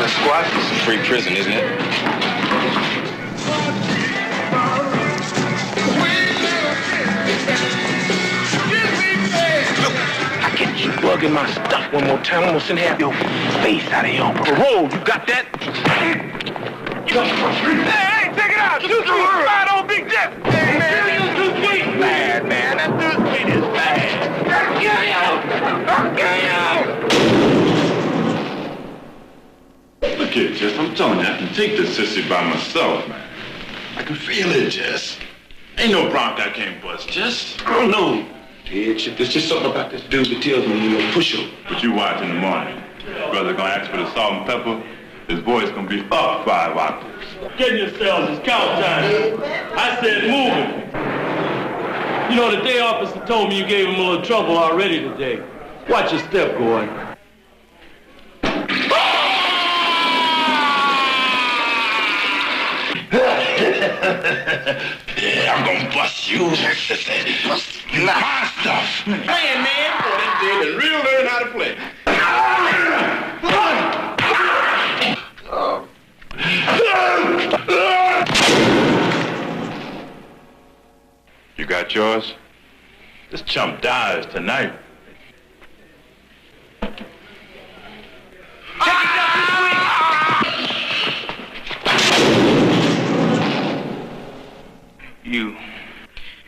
Squat is a free prison, isn't it? Look, I get you plugging my stuff one more time. I'm gonna send half your face out of here on parole. You got that? Hey, take it out! 2 3 right on Big Jeff! Hey, man, 2 3 bad, man. That 2 3 is bad. I'll kill you! I'll kill you! Look here, Jess, I'm telling you, I can take this sissy by myself, man. I can feel it, Jess. Ain't no bronc I can't bust, Jess. I don't know. Yeah, Chip, there's just something about this dude that tells me you gonna push him. But you watch in the morning. Brother gonna ask for the salt and pepper. His voice gonna be up 5 octaves. Get in yourselves, it's count time. I said move it. You know, the day officer told me you gave him a little trouble already today. Watch your step, Gordon. Yeah, I'm gonna bust you. Bust my stuff. Playing, man. Boy, that dude can really learn how to play. You got yours? This chump dies tonight.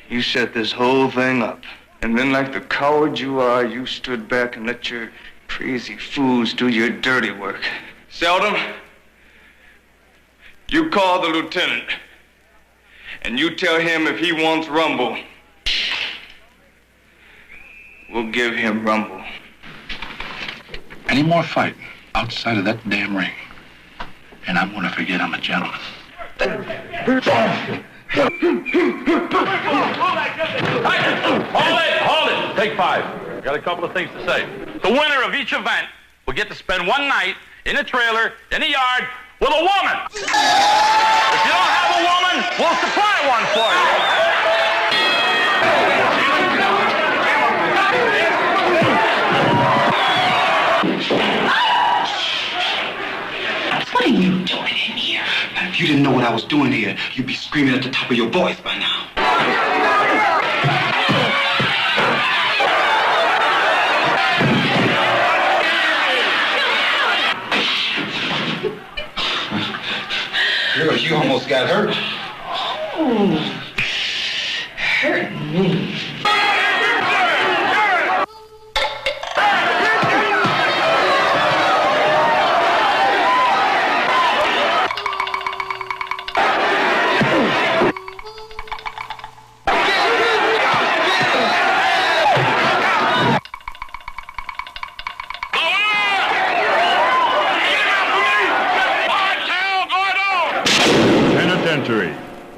You set this whole thing up. And then like the coward you are, you stood back and let your crazy fools do your dirty work. Seldom, you call the lieutenant. And you tell him if he wants Rumble, we'll give him Rumble. Any more fighting outside of that damn ring, and I'm gonna forget I'm a gentleman. Hold it! Take 5. Got a couple of things to say. The winner of each event will get to spend one night in a trailer, in a yard, with a woman. If you don't have a woman, we'll supply one for you. What are you doing in here? Now, if you didn't know what I was doing here, you'd be screaming at the top of your voice by now. Girl, you almost got hurt. Oh, hurt me.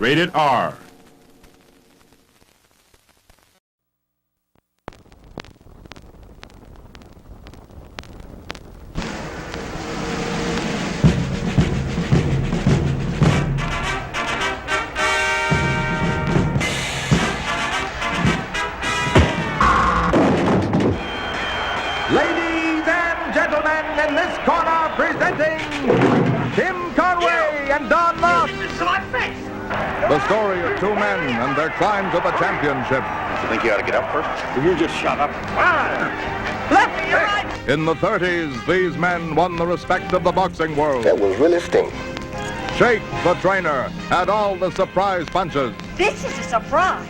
Rated R. Ladies and gentlemen, in this corner, presenting Tim Conway and Don Knotts. The story of two men and their climb to the championship. You think you ought to get up first? Will you just shut up? Lefty, you're right. In the 30s, these men won the respect of the boxing world. That was really sting. Shake, the trainer, had all the surprise punches. This is a surprise.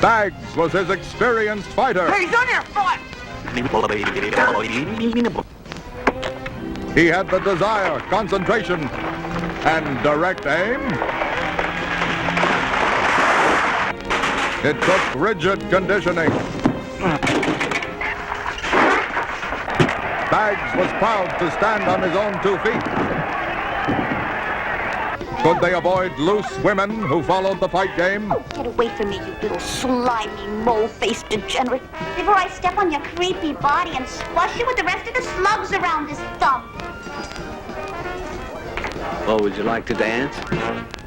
Bags was his experienced fighter. He's on your foot. He had the desire, concentration, and direct aim. It took rigid conditioning. Bags was proud to stand on his own 2 feet. Could they avoid loose women who followed the fight game? Oh, get away from me, you little slimy, mole-faced degenerate. Before I step on your creepy body and squash you with the rest of the slugs around this thumb. Oh, would you like to dance?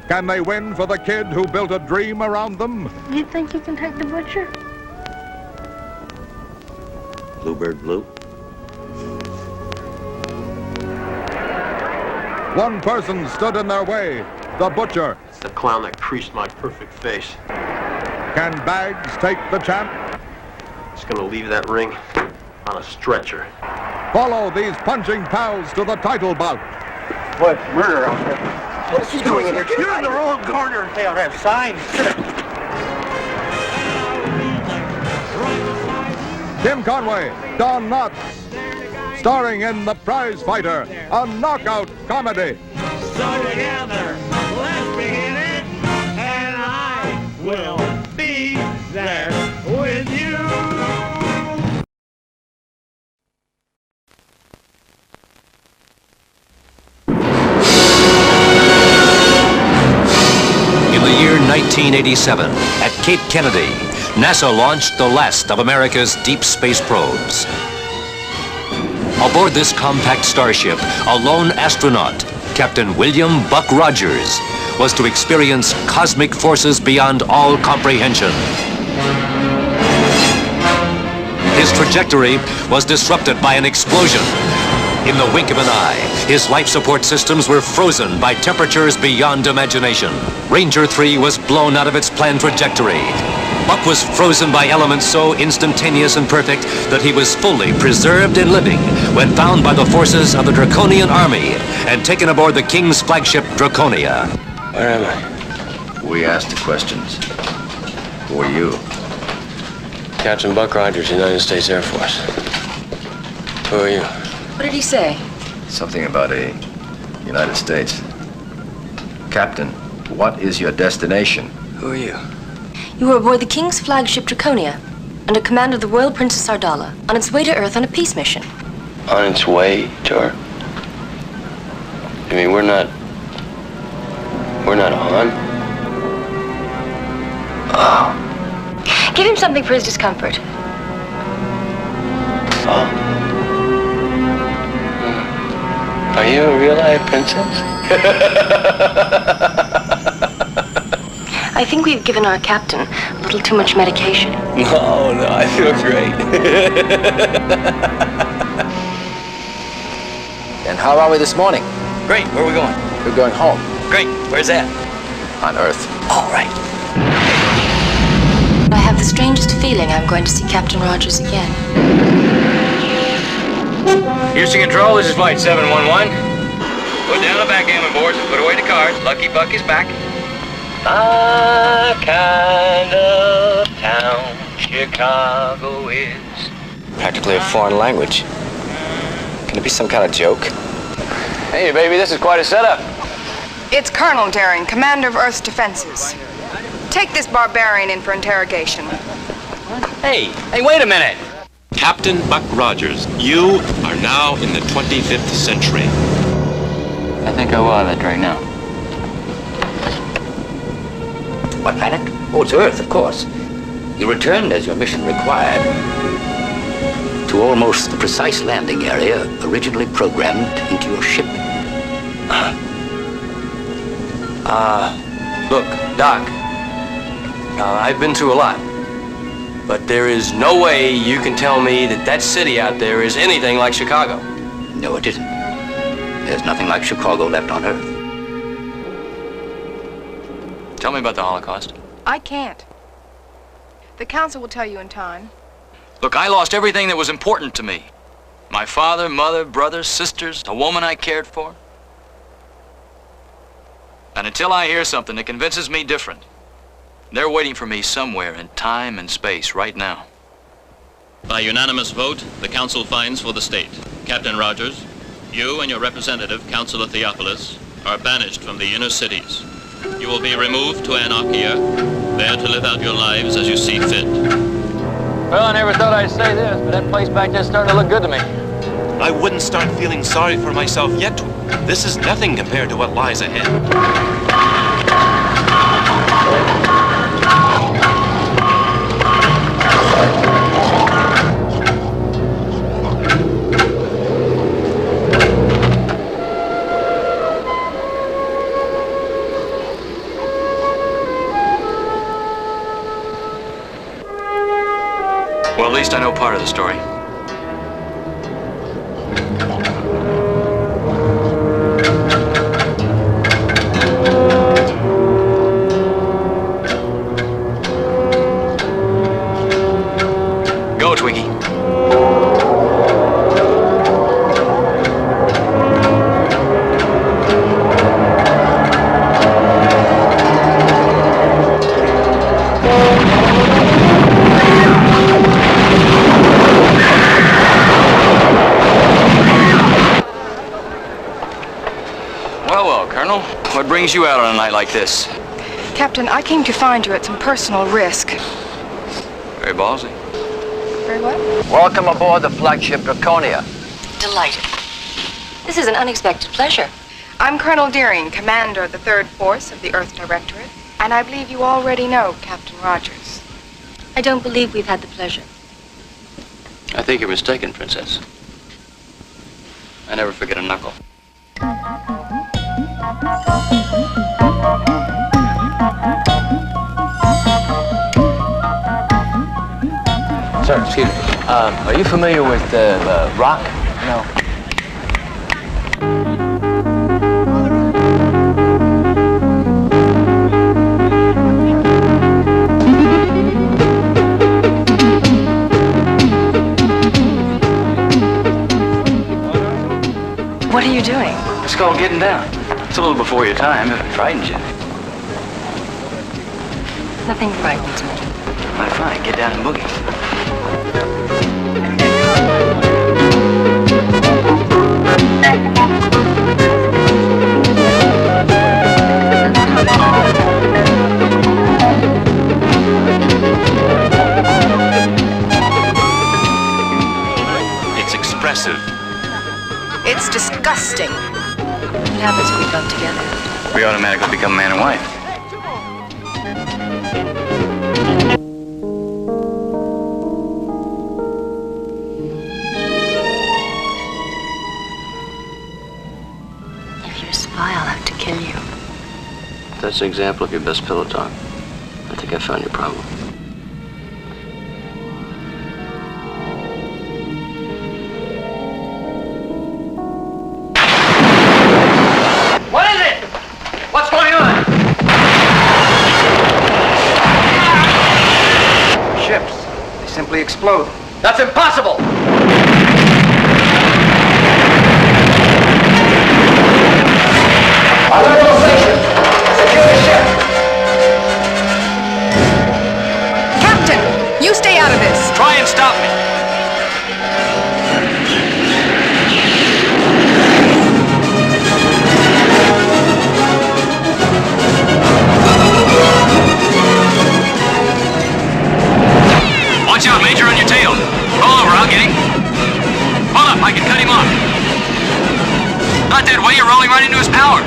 Can they win for the kid who built a dream around them? You think you can take the butcher? Bluebird Blue? One person stood in their way, the butcher. It's the clown that creased my perfect face. Can Bags take the champ? It's gonna leave that ring on a stretcher. Follow these punching pals to the title bout. What? Murder out there. What's he doing in here? You're in the wrong corner. They ought to have signs. Tim Conway, Don Knotts, starring in The Prize Fighter, a knockout comedy. So together, let's begin it, and I will be there with you. In the year 1987, at Cape Kennedy, NASA launched the last of America's deep space probes. Aboard this compact starship, a lone astronaut, Captain William Buck Rogers, was to experience cosmic forces beyond all comprehension. His trajectory was disrupted by an explosion. In the wink of an eye, his life support systems were frozen by temperatures beyond imagination. Ranger 3 was blown out of its planned trajectory. Buck was frozen by elements so instantaneous and perfect that he was fully preserved and living when found by the forces of the Draconian Army and taken aboard the King's flagship Draconia. Where am I? We asked the questions. Who are you? Captain Buck Rogers, United States Air Force. Who are you? What did he say? Something about a United States. Captain, what is your destination? Who are you? You were aboard the King's flagship Draconia, under command of the Royal Princess Ardala, on its way to Earth on a peace mission. On its way to Earth? You mean we're not on? Oh. Give him something for his discomfort. Oh. Are you a real life princess? I think we've given our captain a little too much medication. No, I feel great. And how are we this morning? Great, where are we going? We're going home. Great, where's that? On Earth. All right. I have the strangest feeling I'm going to see Captain Rogers again. Houston Control, this is Flight 711. Put down the backgammon boards and put away the cards. Lucky Buck is back. My kind of town, Chicago is. Practically a foreign language. Can it be some kind of joke? Hey, baby, this is quite a setup. It's Colonel Daring, commander of Earth's defenses. Take this barbarian in for interrogation. Hey, wait a minute. Captain Buck Rogers, you are now in the 25th century. I think I will have it right now. What planet? Oh, it's Earth, of course. You returned as your mission required to almost the precise landing area originally programmed into your ship. Look, Doc, I've been through a lot, but there is no way you can tell me that that city out there is anything like Chicago. No, it isn't. There's nothing like Chicago left on Earth. Tell me about the Holocaust. I can't. The council will tell you in time. Look, I lost everything that was important to me. My father, mother, brothers, sisters, a woman I cared for. And until I hear something that convinces me different, they're waiting for me somewhere in time and space right now. By unanimous vote, the council finds for the state. Captain Rogers, you and your representative, Councilor Theophilus, are banished from the inner cities. You will be removed to Anarchia, there to live out your lives as you see fit. Well, I never thought I'd say this, but that place back there's starting to look good to me. I wouldn't start feeling sorry for myself yet. This is nothing compared to what lies ahead. Well, at least I know part of the story. Go, Twinkie. Well, Colonel. What brings you out on a night like this? Captain, I came to find you at some personal risk. Very ballsy. Very what? Welcome aboard the flagship Draconia. Delighted. This is an unexpected pleasure. I'm Colonel Deering, commander of the 3rd Force of the Earth Directorate, and I believe you already know Captain Rogers. I don't believe we've had the pleasure. I think you're mistaken, Princess. I never forget a knuckle. Sir, excuse me. Are you familiar with rock? No. What are you doing? It's called getting down. It's a little before your time, if it frightens you. Nothing frightens me. All right, fine. Get down and boogie. It's expressive. It's disgusting. What happens when we bump together? We automatically become man and wife. If you're a spy, I'll have to kill you. That's an example of your best pillow talk. I think I found your problem. What is it? What's going on? Ships. They simply explode. That's impossible. Captain, you stay out of this. Try and stop me. Watch out, Major, on your tail. Roll over, I'll get him. Hold up, I can cut him off. Not that way, you're rolling right into his power.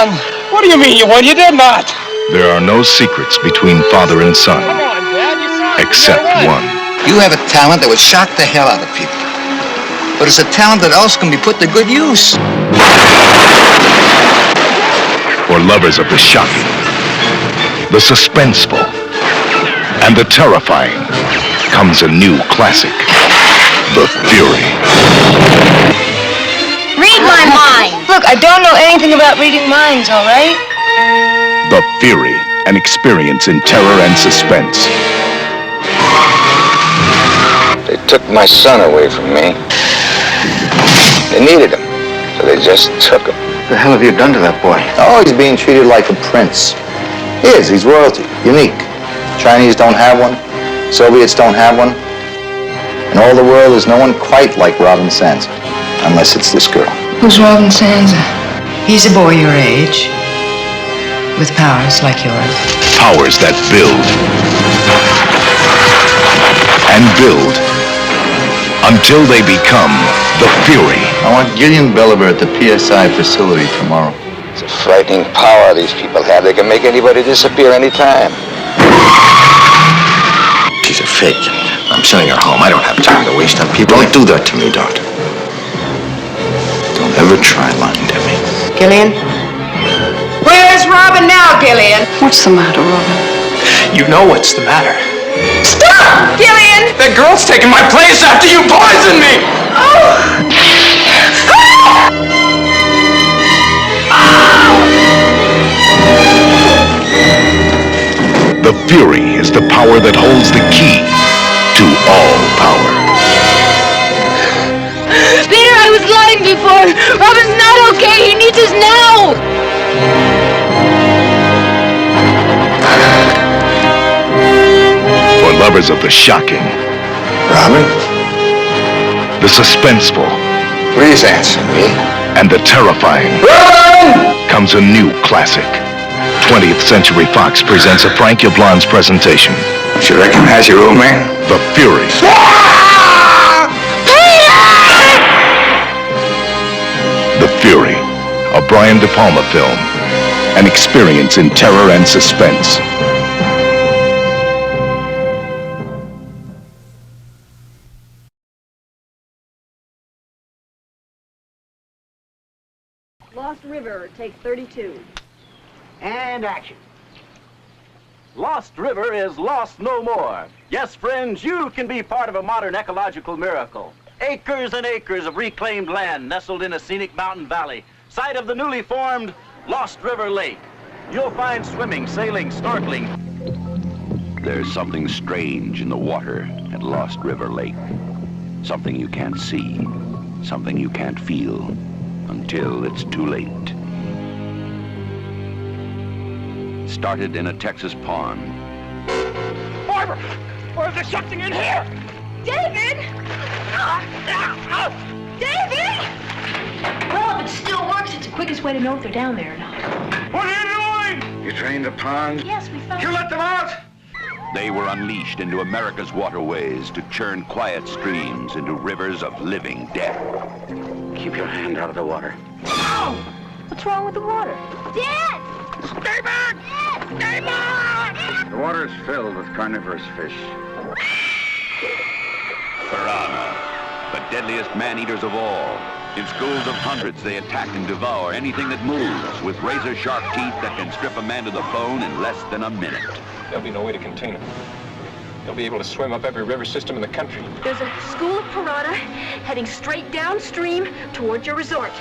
won. What do you mean you won? You did not. There are no secrets between father and son. Come on, Dad, you saw it. Except one. You have a talent that would shock the hell out of people. But it's a talent that also can be put to good use. For lovers of the shocking, the suspenseful, and the terrifying comes a new classic, The Fury. Read my mind. Look, I don't know anything about reading minds, all right? The Fury, an experience in terror and suspense. They took my son away from me. They needed him, so they just took him. What the hell have you done to that boy? Oh, he's being treated like a prince. He is. He's royalty. Unique. Chinese don't have one. Soviets don't have one. In all the world, there's no one quite like Robin Sansa. Unless it's this girl. Who's Robin Sansa? He's a boy your age. With powers like yours. Powers that build. And build. Until they become the Fury. I want Gideon Belliver at the PSI facility tomorrow. It's a frightening power these people have. They can make anybody disappear anytime. She's a fake. I'm sending her home. I don't have time to waste on people. Don't do that to me, Doctor. Don't ever try lying to me. Gillian? Where's Robin now, Gillian? What's the matter, Robin? You know what's the matter. Stop, Gillian! That girl's taking my place after you poisoned me! The Fury is the power that holds the key to all power. Peter, I was lying before. Robin's not okay. He needs us now. For lovers of the shocking, Robin? the suspenseful, Please answer me. and the terrifying comes a new classic. 20th Century Fox presents a Frank Yablon's presentation. Don't you recognize your old man? The Fury. The Fury, a Brian De Palma film. An experience in terror and suspense. Lost River, take 32. And action. Lost River is lost no more. Yes, friends, you can be part of a modern ecological miracle. Acres and acres of reclaimed land nestled in a scenic mountain valley, site of the newly formed Lost River Lake. You'll find swimming, sailing, snorkeling. There's something strange in the water at Lost River Lake. Something you can't see, something you can't feel, until it's too late. Started in a Texas pond. Barbara! There's something in here! David! David! Well, if it still works, it's the quickest way to know if they're down there or not. What are you doing? You drained the pond? Yes, we found You let them out? They were unleashed into America's waterways to churn quiet streams into rivers of living death. Keep your hand out of the water. What's wrong with the water? Dad! Stay back! Stay back! The water is filled with carnivorous fish. Piranha, the deadliest man-eaters of all. In schools of hundreds, they attack and devour anything that moves with razor-sharp teeth that can strip a man to the bone in less than a minute. There'll be no way to contain them. They'll be able to swim up every river system in the country. There's a school of piranha heading straight downstream towards your resort.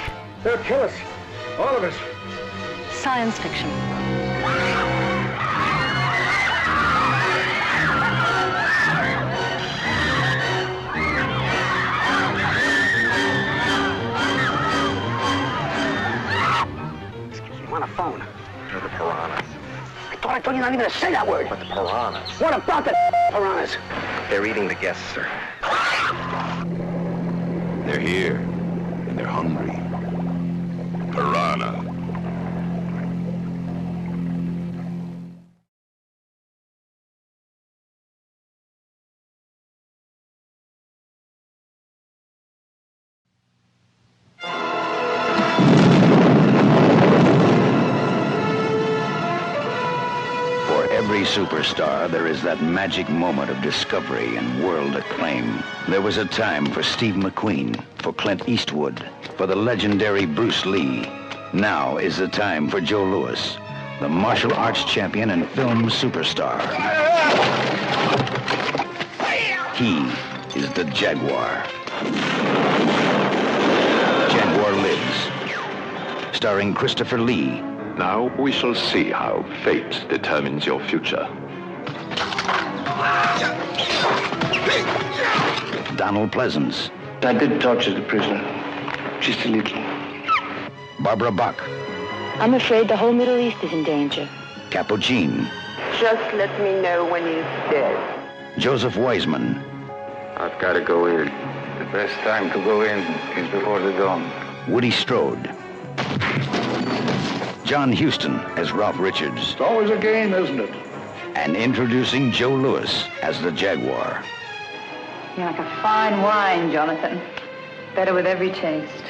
They'll kill us. All of us. Science fiction. I'm on a phone. They're the piranhas. I told you not even to say that word. But the piranhas. What about the piranhas? They're eating the guests, sir. They're here, and they're hungry. Piranha. superstar, there is that magic moment of discovery and world acclaim. There was a time for Steve McQueen, for Clint Eastwood, for the legendary Bruce Lee. Now is the time for Joe Louis, the martial arts champion and film superstar. He is the Jaguar. Jaguar Lives, starring Christopher Lee. Now we shall see how fate determines your future. Donald Pleasance. I did torture the prisoner, just a little. Barbara Bach. I'm afraid the whole Middle East is in danger. Capuchin. Just let me know when he's dead. Joseph Weisman. I've got to go in. The best time to go in is before the dawn. Woody Strode. John Huston as Ralph Richards. It's always a game, isn't it? And introducing Joe Louis as the Jaguar. You're like a fine wine, Jonathan. Better with every taste.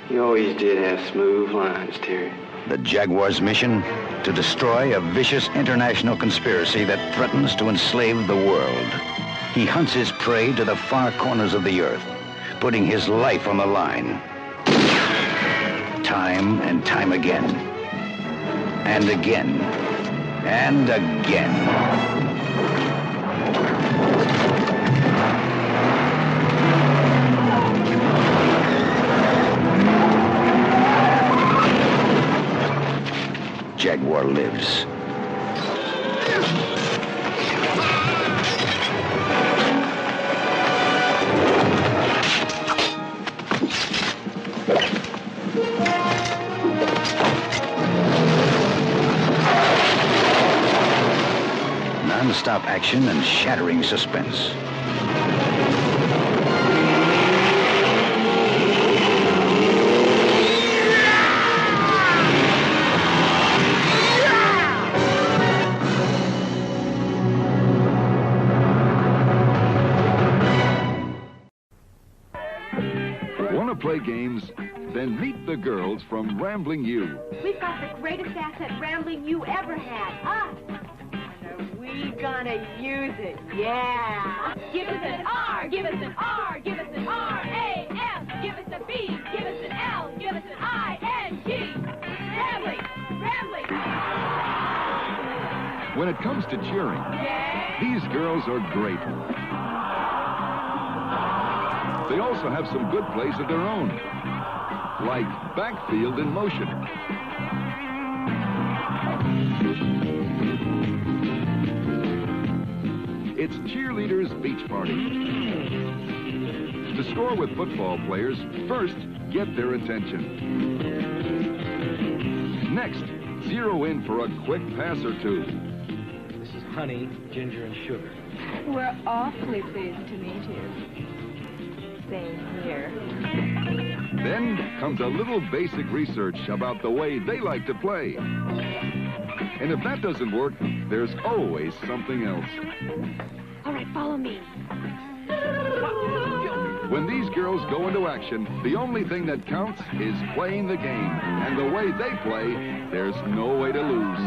You always did have smooth lines, Terry. The Jaguar's mission? To destroy a vicious international conspiracy that threatens to enslave the world. He hunts his prey to the far corners of the earth, putting his life on the line. Time and time again. And again. And again. Jaguar Lives. Non-stop action and shattering suspense. Want to play games? Then meet the girls from Rambling U. We've got the greatest asset Rambling you ever had, us. And we gonna use it, yeah. Give us an R, give us an R, give us an R-A-M, give us a B, give us an L, give us an I-N-G. Rambling, rambling. When it comes to cheering, these girls are great. They also have some good plays of their own, like backfield in motion. It's Cheerleaders Beach Party. To score with football players, first, get their attention. Next, zero in for a quick pass or two. This is honey, ginger, and sugar. We're awfully pleased to meet you. Same here. Then comes a little basic research about the way they like to play. And if that doesn't work, there's always something else. All right, follow me. When these girls go into action, the only thing that counts is playing the game. And the way they play, there's no way to lose.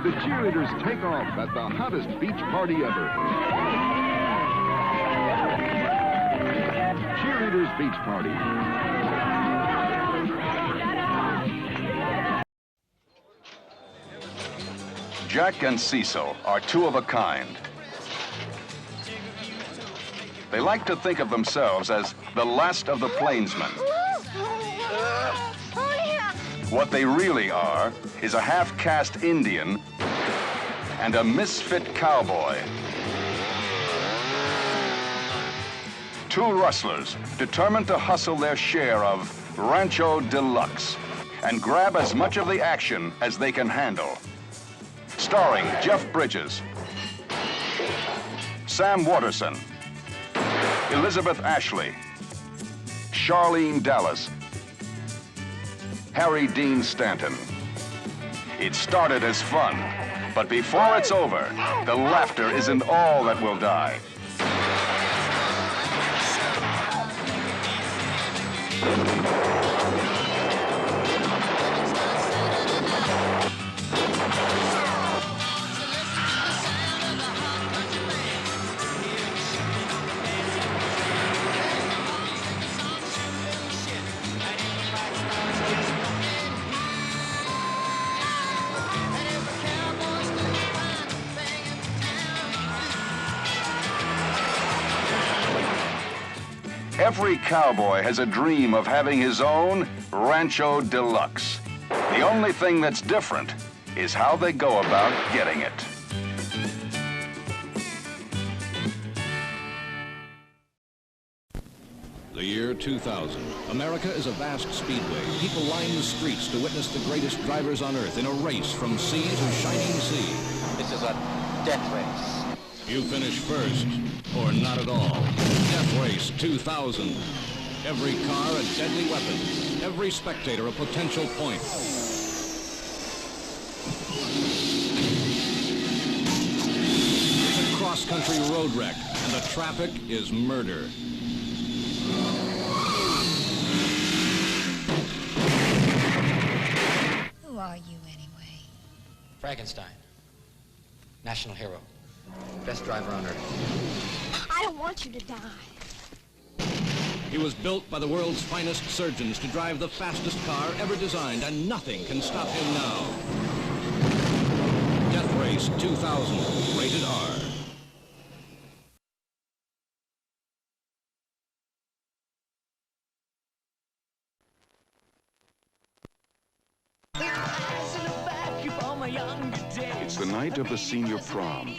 The cheerleaders take off at the hottest beach party ever. Cheerleaders Beach Party. Jack and Cecil are two of a kind. They like to think of themselves as the last of the plainsmen. What they really are is a half-caste Indian and a misfit cowboy. Two rustlers determined to hustle their share of Rancho Deluxe and grab as much of the action as they can handle. Starring Jeff Bridges, Sam Waterson, Elizabeth Ashley, Charlene Dallas, Harry Dean Stanton. It started as fun, but before it's over, the laughter isn't all that will die. Every cowboy has a dream of having his own Rancho Deluxe. The only thing that's different is how they go about getting it. The year 2000. America is a vast speedway. People line the streets to witness the greatest drivers on Earth in a race from sea to shining sea. This is a death race. You finish first, or not at all. Death Race 2000. Every car a deadly weapon. Every spectator a potential point. It's a cross-country road wreck, and the traffic is murder. Who are you anyway? Frankenstein. National hero. Best driver on Earth. I don't want you to die. He was built by the world's finest surgeons to drive the fastest car ever designed, and nothing can stop him now. Death Race 2000, rated R. It's the night of the senior prom.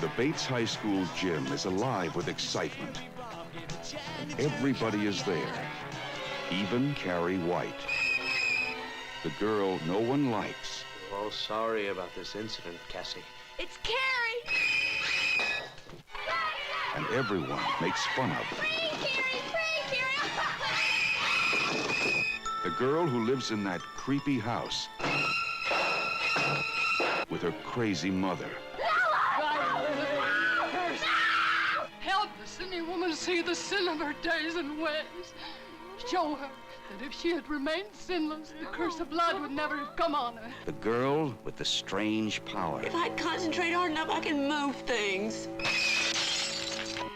The Bates High School gym is alive with excitement. Everybody is there, even Carrie White. The girl no one likes. We're all sorry about this incident, Cassie. It's Carrie! And everyone makes fun of her. The girl who lives in that creepy house with her crazy mother. Help the sinning woman see the sin of her days and ways. Show her that if she had remained sinless, the curse of blood would never have come on her. The girl with the strange power. If I concentrate hard enough, I can move things.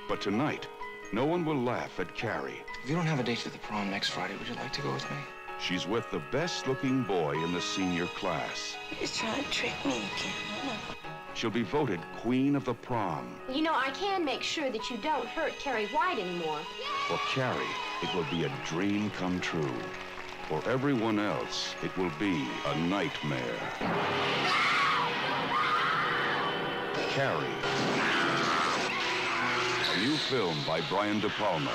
But tonight, no one will laugh at Carrie. If you don't have a date to the prom next Friday, would you like to go with me? She's with the best-looking boy in the senior class. He's trying to trick me again. She'll be voted queen of the prom. You know, I can make sure that you don't hurt Carrie White anymore. For Carrie, it will be a dream come true. For everyone else, it will be a nightmare. Carrie. A new film by Brian De Palma.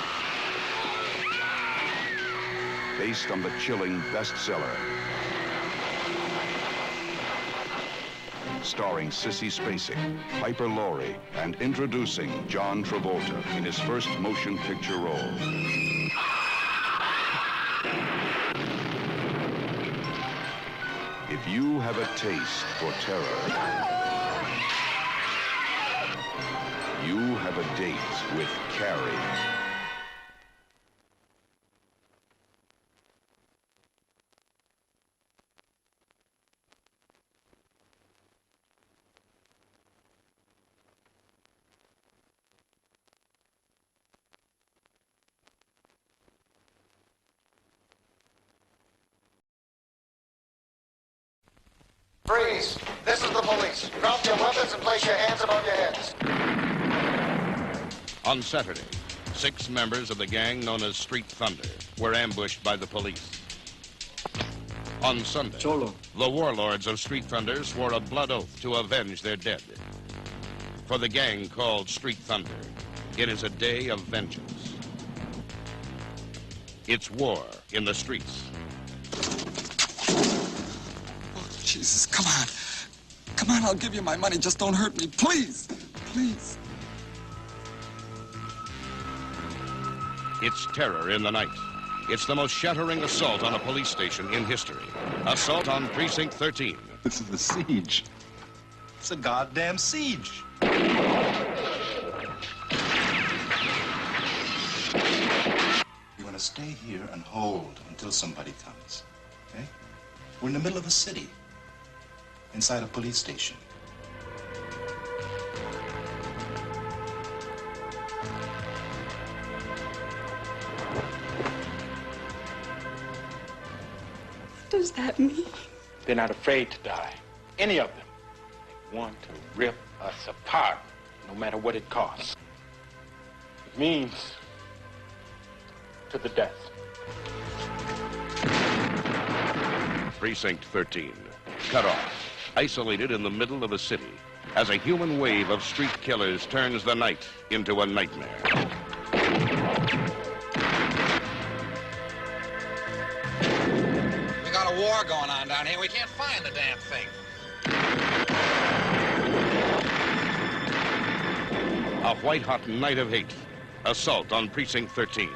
Based on the chilling bestseller. Starring Sissy Spacek, Piper Laurie, and introducing John Travolta in his first motion picture role. If you have a taste for terror, you have a date with Carrie. Freeze! This is the police. Drop your weapons and place your hands above your heads. On Saturday, 6 members of the gang known as Street Thunder were ambushed by the police. On Sunday, the warlords of Street Thunder swore a blood oath to avenge their dead. For the gang called Street Thunder, it is a day of vengeance. It's war in the streets. Jesus, come on. Come on, I'll give you my money. Just don't hurt me, please. Please. It's terror in the night. It's the most shattering assault on a police station in history. Assault on Precinct 13. This is a siege. It's a goddamn siege. You want to stay here and hold until somebody comes, okay? We're in the middle of a city. Inside a police station. What does that mean? They're not afraid to die. Any of them. They want to rip us apart, no matter what it costs. It means to the death. Precinct 13, cut off, isolated in the middle of a city, as a human wave of street killers turns the night into a nightmare. We got a war going on down here. We can't find the damn thing. A white-hot night of hate. Assault on Precinct 13.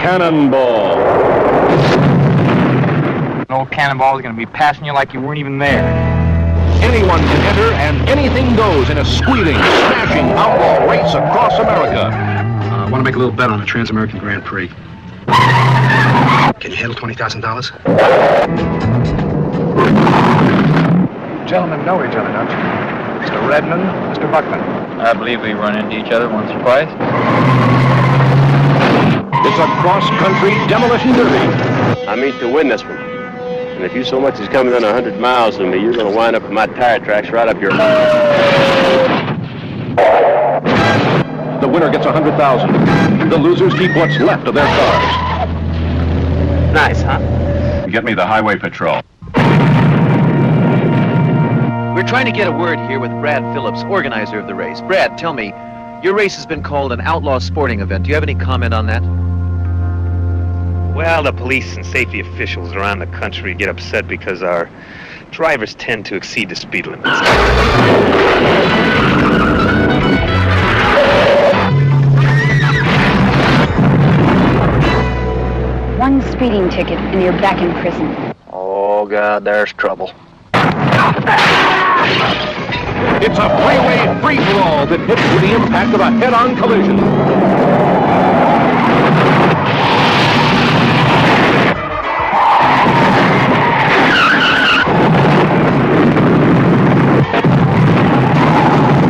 Cannonball. An old cannonball is going to be passing you like you weren't even there. Anyone can enter and anything goes in a squealing, smashing outlaw race across America. I want to make a little bet on the Trans-American Grand Prix. Can you handle $20,000? Gentlemen know each other, don't you? Mr. Redmond, Mr. Buckman. I believe we run into each other once or twice. It's a cross-country demolition derby. I mean to win this one. And if you so much as come within 100 miles of me, you're going to wind up with my tire tracks right up your... The winner gets $100,000. The losers keep what's left of their cars. Nice, huh? Get me the highway patrol. We're trying to get a word here with Brad Phillips, organizer of the race. Brad, tell me, your race has been called an outlaw sporting event. Do you have any comment on that? Well, the police and safety officials around the country get upset because our drivers tend to exceed the speed limits. One speeding ticket and you're back in prison. Oh, God, there's trouble. It's a freeway free-for-all that hits with the impact of a head-on collision.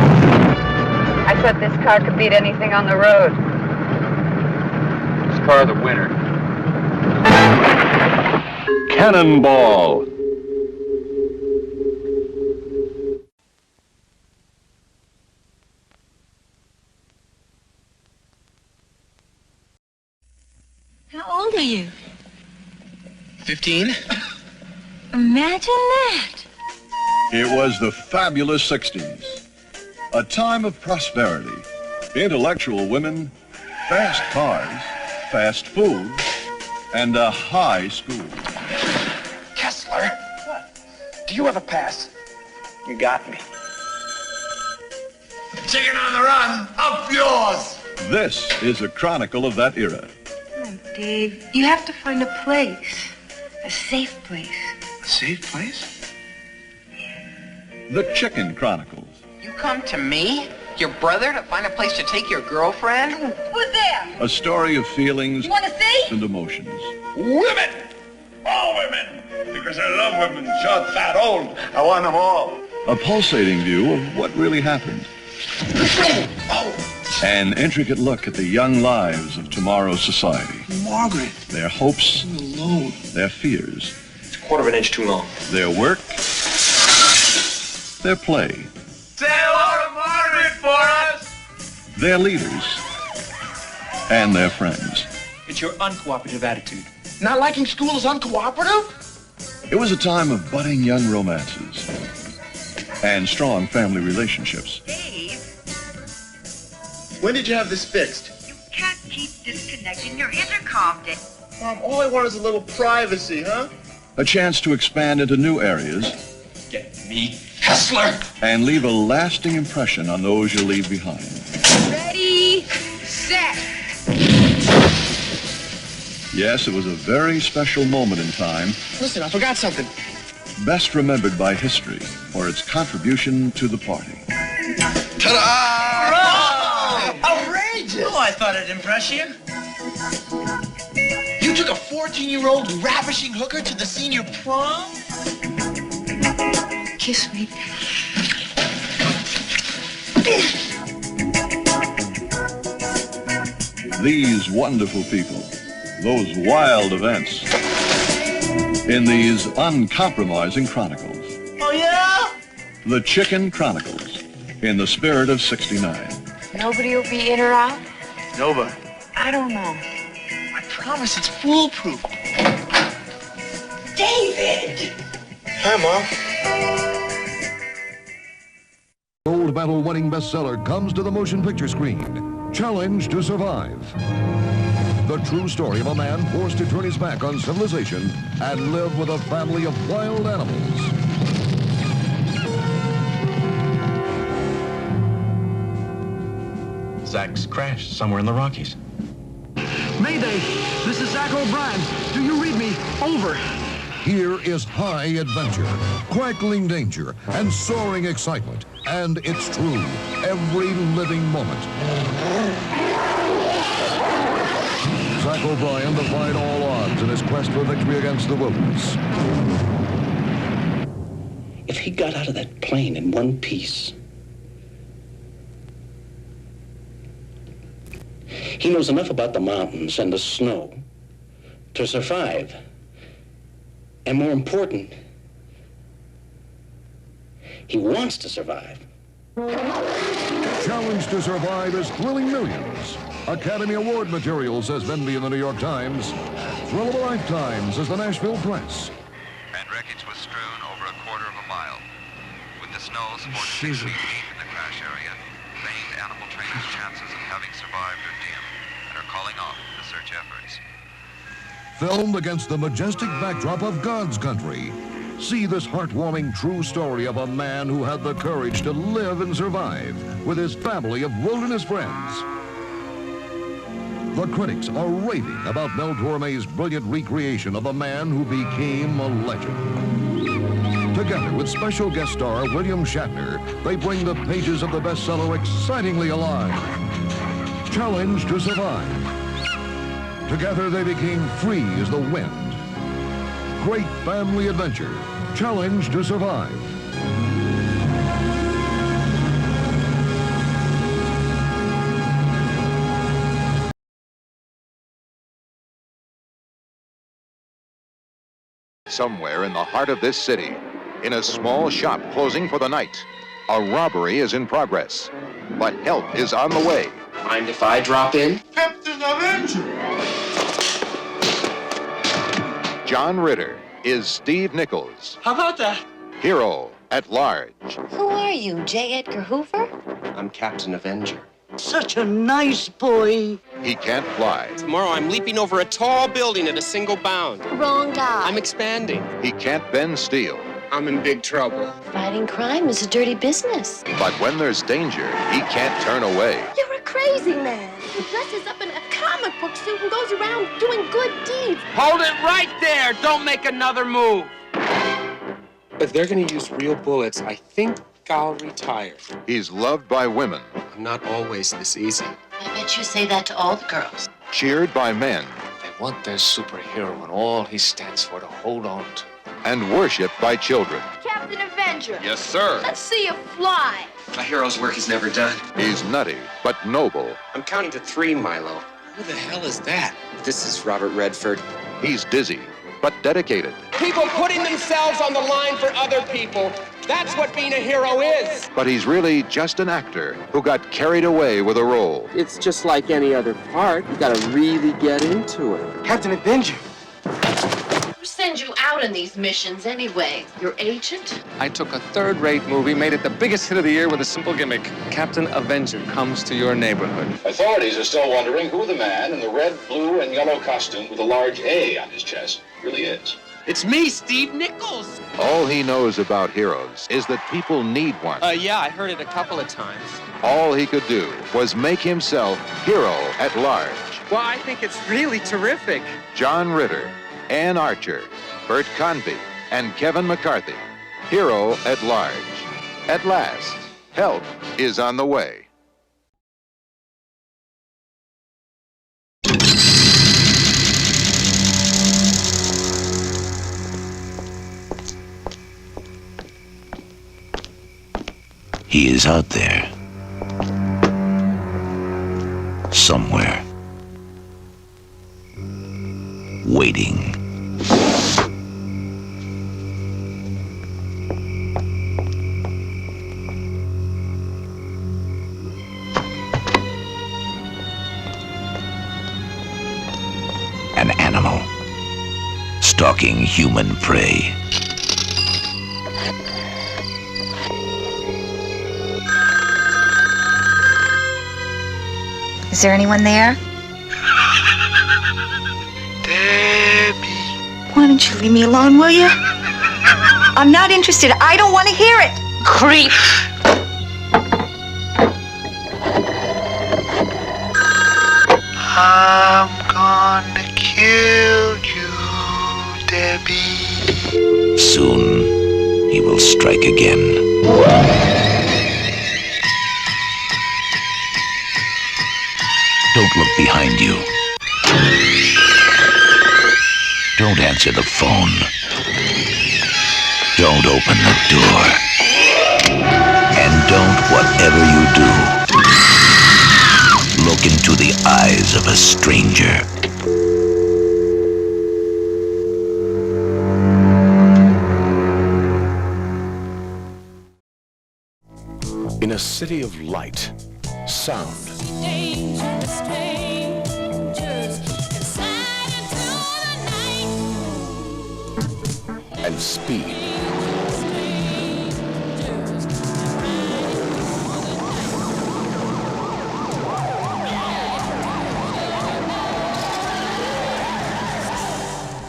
I thought this car could beat anything on the road. This car the winner. Cannonball. How old are you? 15? Imagine that. It was the fabulous 60s. A time of prosperity, intellectual women, fast cars, fast food, and a high school. Kessler? What? Do you have a pass? You got me. Chicken on the run, up yours! This is a chronicle of that era. Oh, Dave, you have to find a place. A safe place. A safe place? The Chicken Chronicles. You come to me, your brother, to find a place to take your girlfriend? Who's there? A story of feelings You want to see? and emotions. Women! All women! Because I love women, short, fat, old. I want them all. A pulsating view of what really happened. An intricate look at the young lives of tomorrow's society. Margaret. Their hopes, alone. Their fears. It's a quarter of an inch too long. Their work, their play. Say hello to Margaret for us! Their leaders, and their friends. It's your uncooperative attitude. Not liking school is uncooperative? It was a time of budding young romances and strong family relationships. Dave, When did you have this fixed? you can't keep disconnecting your intercom, Dave. Mom, all I want is a little privacy, huh? A chance to expand into new areas. Get me, Kessler! And leave a lasting impression on those you leave behind. Ready, set. Yes, it was a very special moment in time, Listen, I forgot something. best remembered by history for its contribution to the party. Ta-da! Outrageous! Oh, I thought it'd impress you. You took a 14-year-old ravishing hooker to the senior prom? Kiss me. These wonderful people, those wild events, in these uncompromising chronicles. Oh, yeah? The Chicken Chronicles, in the spirit of '69. Nobody will be in or out? Nova. I don't know. I promise it's foolproof. David! Hi, Mom. Gold medal-winning bestseller comes to the motion picture screen. Challenge to Survive. The true story of a man forced to turn his back on civilization and live with a family of wild animals. Zach's crashed somewhere in the Rockies. Mayday! This is Zach O'Brien. Do you read me? Over. Here is high adventure, crackling danger, and soaring excitement. And it's true, every living moment. Zach O'Brien defied all odds in his quest for victory against the wilderness. If he got out of that plane in one piece, he knows enough about the mountains and the snow to survive. And more important, he wants to survive. Challenge to Survive is thrilling millions. Academy Award material, says Benby in the New York Times. Thrill of a lifetime, says the Nashville Press. And wreckage was strewn over a quarter of a mile. With the snow supported 6 feet deep in the crash area, famed animal trainers' chances of having survived are dim and are calling off the search efforts. Filmed against the majestic backdrop of God's country. See this heartwarming true story of a man who had the courage to live and survive with his family of wilderness friends. The critics are raving about Mel Torme's brilliant recreation of a man who became a legend. Together with special guest star William Shatner, they bring the pages of the bestseller excitingly alive. Challenge to Survive. Together they became free as the wind. Great family adventure. Challenge to Survive. Somewhere in the heart of this city, in a small shop closing for the night, a robbery is in progress. But help is on the way. Mind if I drop in? Captain Avenger! John Ritter is Steve Nichols, How about that? hero at large. Who are you, J. Edgar Hoover? I'm Captain Avenger. Such a nice boy. He can't fly. Tomorrow I'm leaping over a tall building at a single bound. Wrong guy. I'm expanding. He can't bend steel. I'm in big trouble. Fighting crime is a dirty business. But when there's danger, he can't turn away. You're a crazy man who dresses up in a comic book suit and goes around doing good deeds. Hold it right there! Don't make another move! If they're gonna use real bullets, I think I'll retire. He's loved by women. I'm not always this easy. I bet you say that to all the girls. Cheered by men. They want their superhero and all he stands for to hold on to. And worshipped by children. Captain Avenger. Yes, sir. Let's see you fly. A hero's work is never done. He's nutty, but noble. I'm counting to 3, Milo. Who the hell is that? This is Robert Redford. He's dizzy, but dedicated. People putting themselves on the line for other people. That's what being a hero is. But he's really just an actor who got carried away with a role. It's just like any other part. You gotta really get into it. Captain Avenger. Who sends you out on these missions anyway? Your agent? I took a third-rate movie, made it the biggest hit of the year with a simple gimmick. Captain Avenger comes to your neighborhood. Authorities are still wondering who the man in the red, blue, and yellow costume with a large A on his chest really is. It's me, Steve Nichols. All he knows about heroes is that people need one. Yeah, I heard it a couple of times. All he could do was make himself hero at large. Well, I think it's really terrific. John Ritter, Ann Archer, Bert Convy, and Kevin McCarthy. Hero at large. At last, help is on the way. He is out there. Somewhere. Waiting. stalking human prey. Is there anyone there? Debbie. Why don't you leave me alone, will you? I'm not interested. I don't want to hear it. Creep. I'm gonna kill you, Debbie. Soon, he will strike again. Don't look behind you. Don't answer the phone. Don't open the door. And don't, whatever you do, look into the eyes of a stranger. In a city of light, sound, and speed,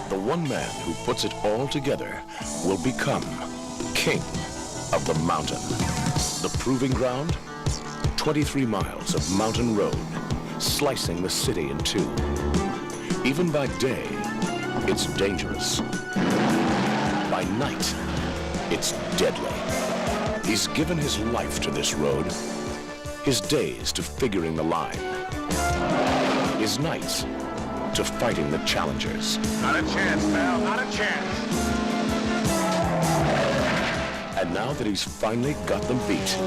the one man who puts it all together will become king of the mountain. The proving ground, 23 miles of mountain road, slicing the city in two. Even by day, it's dangerous. By night, it's deadly. He's given his life to this road, his days to figuring the line, his nights to fighting the challengers. Not a chance, pal, not a chance. And now that he's finally got them beat,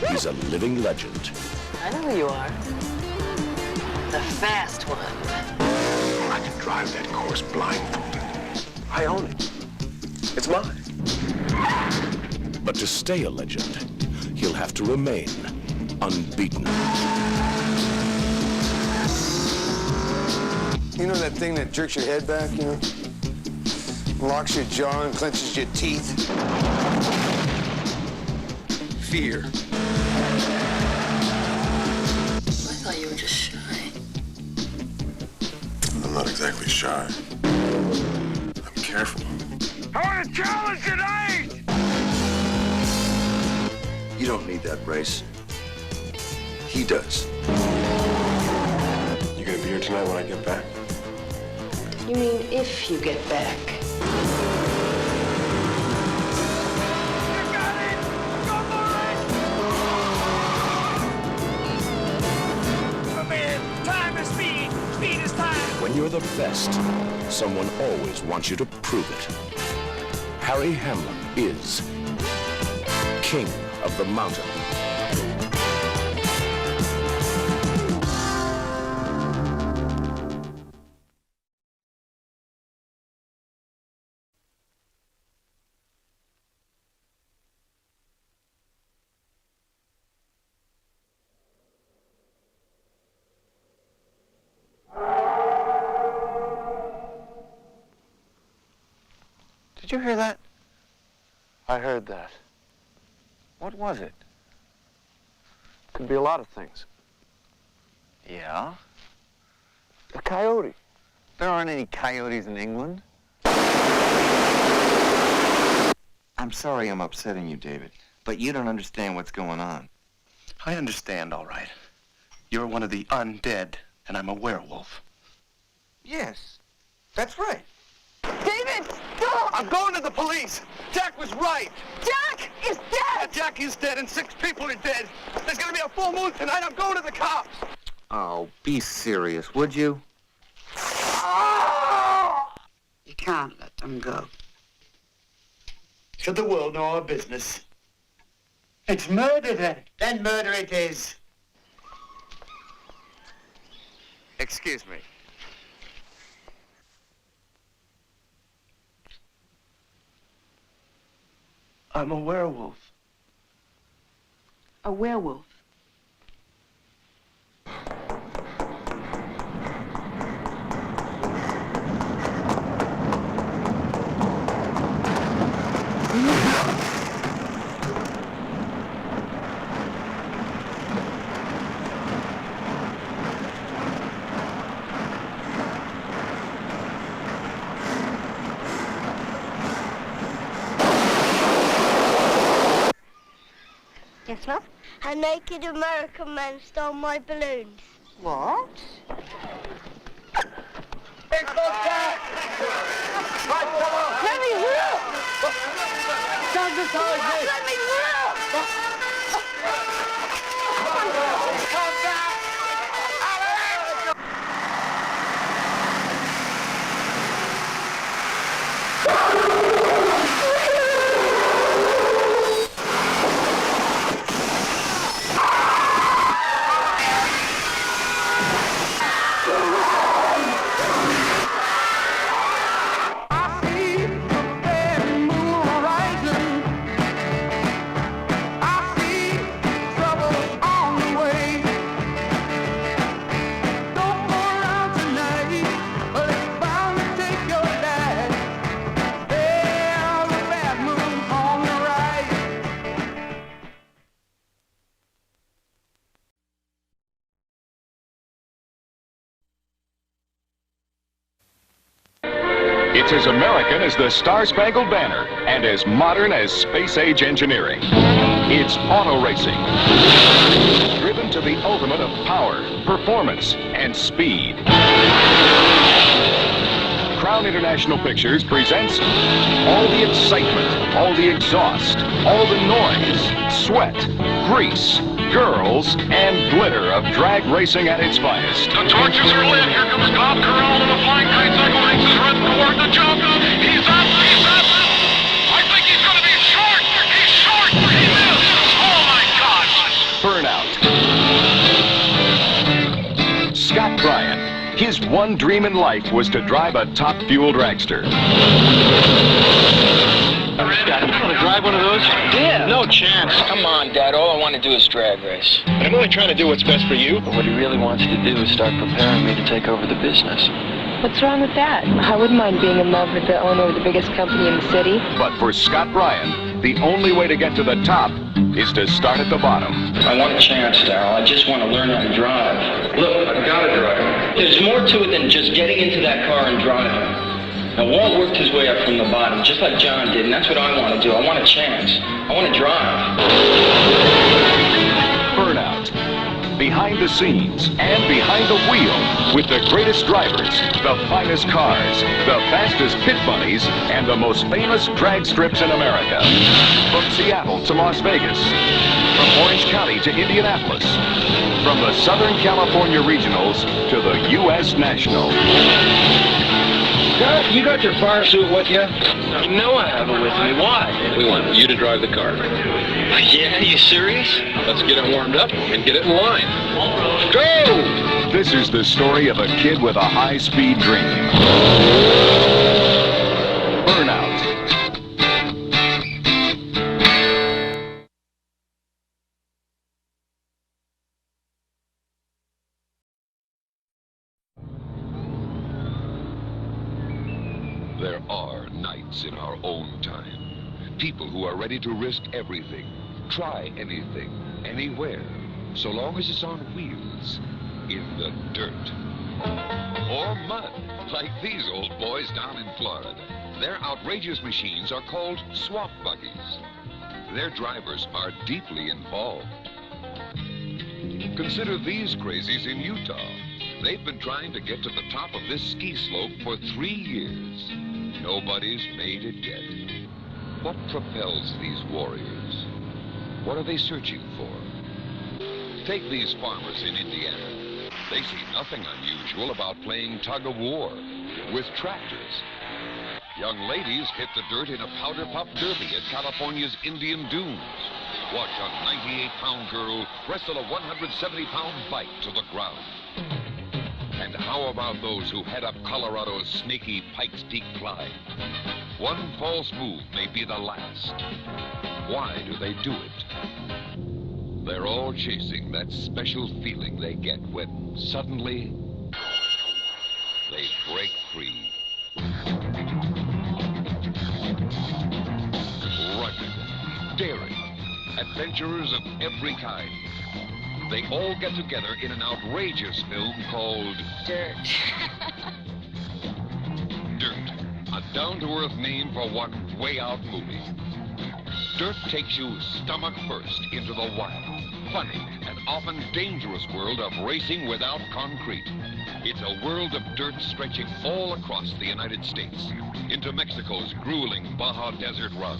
he's a living legend. I know who you are. The fast one. I can drive that course blindfolded. I own it. It's mine. But to stay a legend, he'll have to remain unbeaten. You know that thing that jerks your head back, you know? Locks your jaw and clenches your teeth? Fear. I thought you were just shy. I'm not exactly shy. I'm careful. I want to challenge tonight! You don't need that race. He does. You gonna be here tonight when I get back? You mean if you get back? When you're the best, someone always wants you to prove it. Harry Hamlin is King of the Mountain. Did you hear that? I heard that. What was it? Could be a lot of things. Yeah? A coyote. There aren't any coyotes in England. I'm sorry I'm upsetting you, David, but you don't understand what's going on. I understand, all right. You're one of the undead, and I'm a werewolf. Yes, that's right. David, stop! I'm going to the police. Jack was right. Jack is dead! Yeah, Jack is dead, and 6 people are dead. There's gonna be a full moon tonight. I'm going to the cops. Oh, be serious, would you? You can't let them go. Should the world know our business? It's murder then. Then murder it is. Excuse me. I'm a werewolf. A werewolf. I 1, Yes, ma'am? A naked American man stole my balloons. What? Hey, Let me through! Stop this holiday! Let me through! Come back! It's as American as the Star-Spangled Banner and as modern as space-age engineering. It's auto racing, driven to the ultimate of power, performance, and speed. Crown International Pictures presents all the excitement, all the exhaust, all the noise, sweat, grease, girls, and glitter of drag racing at its finest. The torches are lit. Here comes Bob Carell on the flying kite cycle race. He's running toward the jump. He's up. He's up. I think he's going to be short. He's short. He missed. Oh, my gosh. Burnout. Scott Bryan. His one dream in life was to drive a top-fuel dragster. Scott, you want to drive one of those? Yeah. No chance. Come on, Dad. All I want to do is drag race. But I'm only trying to do what's best for you. But what he really wants to do is start preparing me to take over the business. What's wrong with that? I wouldn't mind being in love with the owner of the biggest company in the city. But for Scott Bryan, the only way to get to the top is to start at the bottom. I want a chance, Darryl. I just want to learn how to drive. Look, I've got to drive. There's more to it than just getting into that car and driving. Now, Walt worked his way up from the bottom, just like John did, and that's what I want to do. I want a chance. I want to drive. Burnout. Behind the scenes and behind the wheel with the greatest drivers, the finest cars, the fastest pit bunnies, and the most famous drag strips in America. From Seattle to Las Vegas, from Orange County to Indianapolis, from the Southern California Regionals to the U.S. National. Scott, you got your fire suit with you? No, I have it with me. Why? We want you to drive the car. Yeah, you serious? Let's get it warmed up and get it in line. Go! This is the story of a kid with a high-speed dream. Burnout. There are knights in our own time. People who are ready to risk everything, try anything, anywhere, so long as it's on wheels, in the dirt. Or mud, like these old boys down in Florida. Their outrageous machines are called swamp buggies. Their drivers are deeply involved. Consider these crazies in Utah. They've been trying to get to the top of this ski slope for 3 years. Nobody's made it yet. What propels these warriors? What are they searching for? Take these farmers in Indiana. They see nothing unusual about playing tug-of-war with tractors. Young ladies hit the dirt in a powder puff derby at California's Indian Dunes. Watch a 98-pound girl wrestle a 170-pound bike to the ground. And how about those who head up Colorado's snaky Pikes Peak climb? One false move may be the last. Why do they do it? They're all chasing that special feeling they get when suddenly they break free. Rugged, daring, adventurers of every kind. They all get together in an outrageous film called Dirt. Dirt, a down-to-earth name for one way-out movie. Dirt takes you stomach first into the wild, funny, and often dangerous world of racing without concrete. It's a world of dirt stretching all across the United States, into Mexico's grueling Baja Desert run.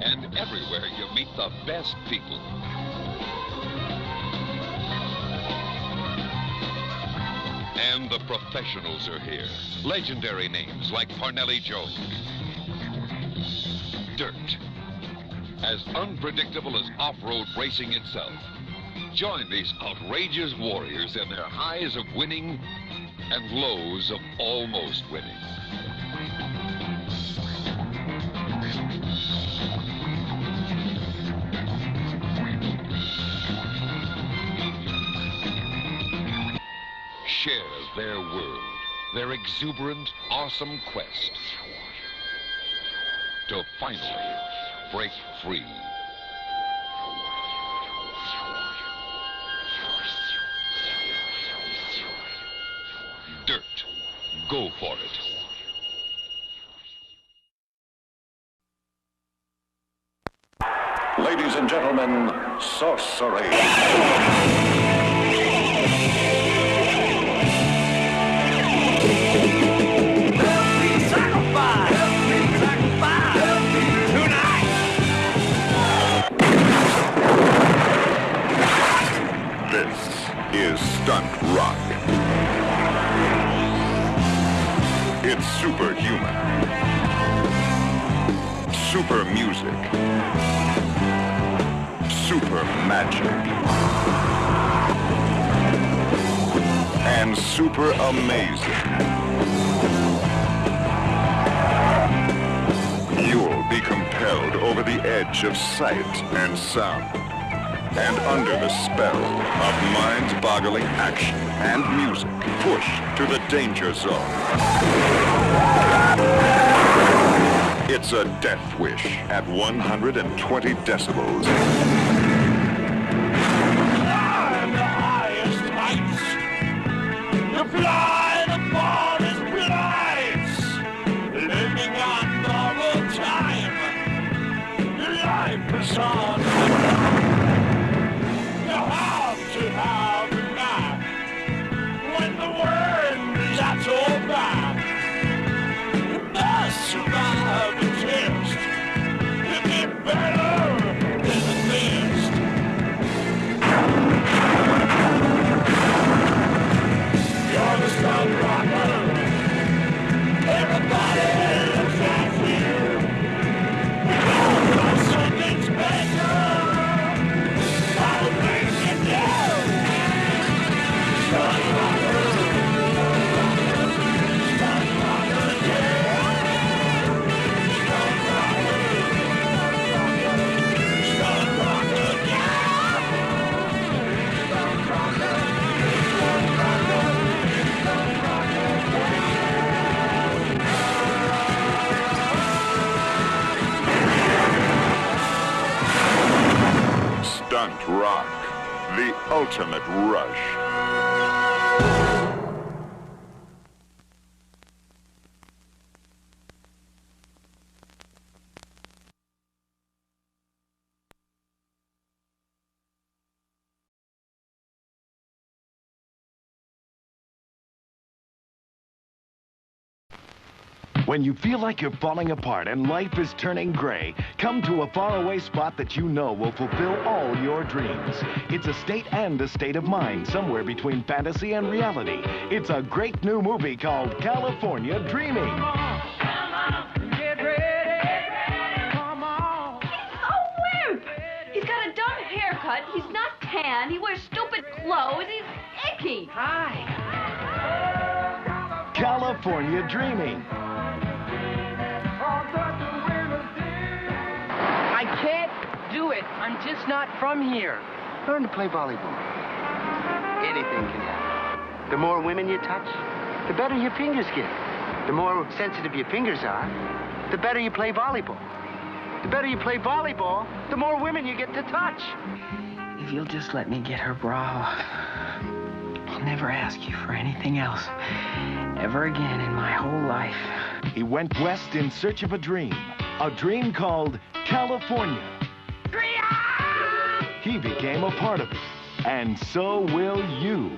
And everywhere you meet the best people. And the professionals are here. Legendary names like Parnelli Joe. Dirt. As unpredictable as off-road racing itself. Join these outrageous warriors in their highs of winning and lows of almost winning. Share their world, their exuberant, awesome quest to finally break free. Dirt. Go for it. Ladies and gentlemen, sorcery. This is Stunt Rock. It's superhuman. Super music. Super magic. And super amazing. You'll be compelled over the edge of sight and sound. And under the spell of mind-boggling action and music, pushed to the danger zone. It's a death wish at 120 decibels. Climb the highest heights. You fly the farthest flights. Living on borrowed time. Your life is on. Have a night when the world is at your back. You must survive the test and be better than the best. You're the stunt rocker. Everybody looks at you. We know something's better. I'll make it down. Stunt Rock, the ultimate rush. When you feel like you're falling apart and life is turning gray, come to a faraway spot that you know will fulfill all your dreams. It's a state and a state of mind, somewhere between fantasy and reality. It's a great new movie called California Dreaming. Get ready. Come on. Oh, wimp! He's got a dumb haircut. He's not tan. He wears stupid clothes. He's icky. Hi. California Dreaming. I can't do it. I'm just not from here. Learn to play volleyball. Anything can happen. The more women you touch, the better your fingers get. The more sensitive your fingers are, the better you play volleyball. The better you play volleyball, the more women you get to touch. If you'll just let me get her bra off, I'll never ask you for anything else ever again in my whole life. He went west in search of a dream, a dream called California. He became a part of it, and so will you.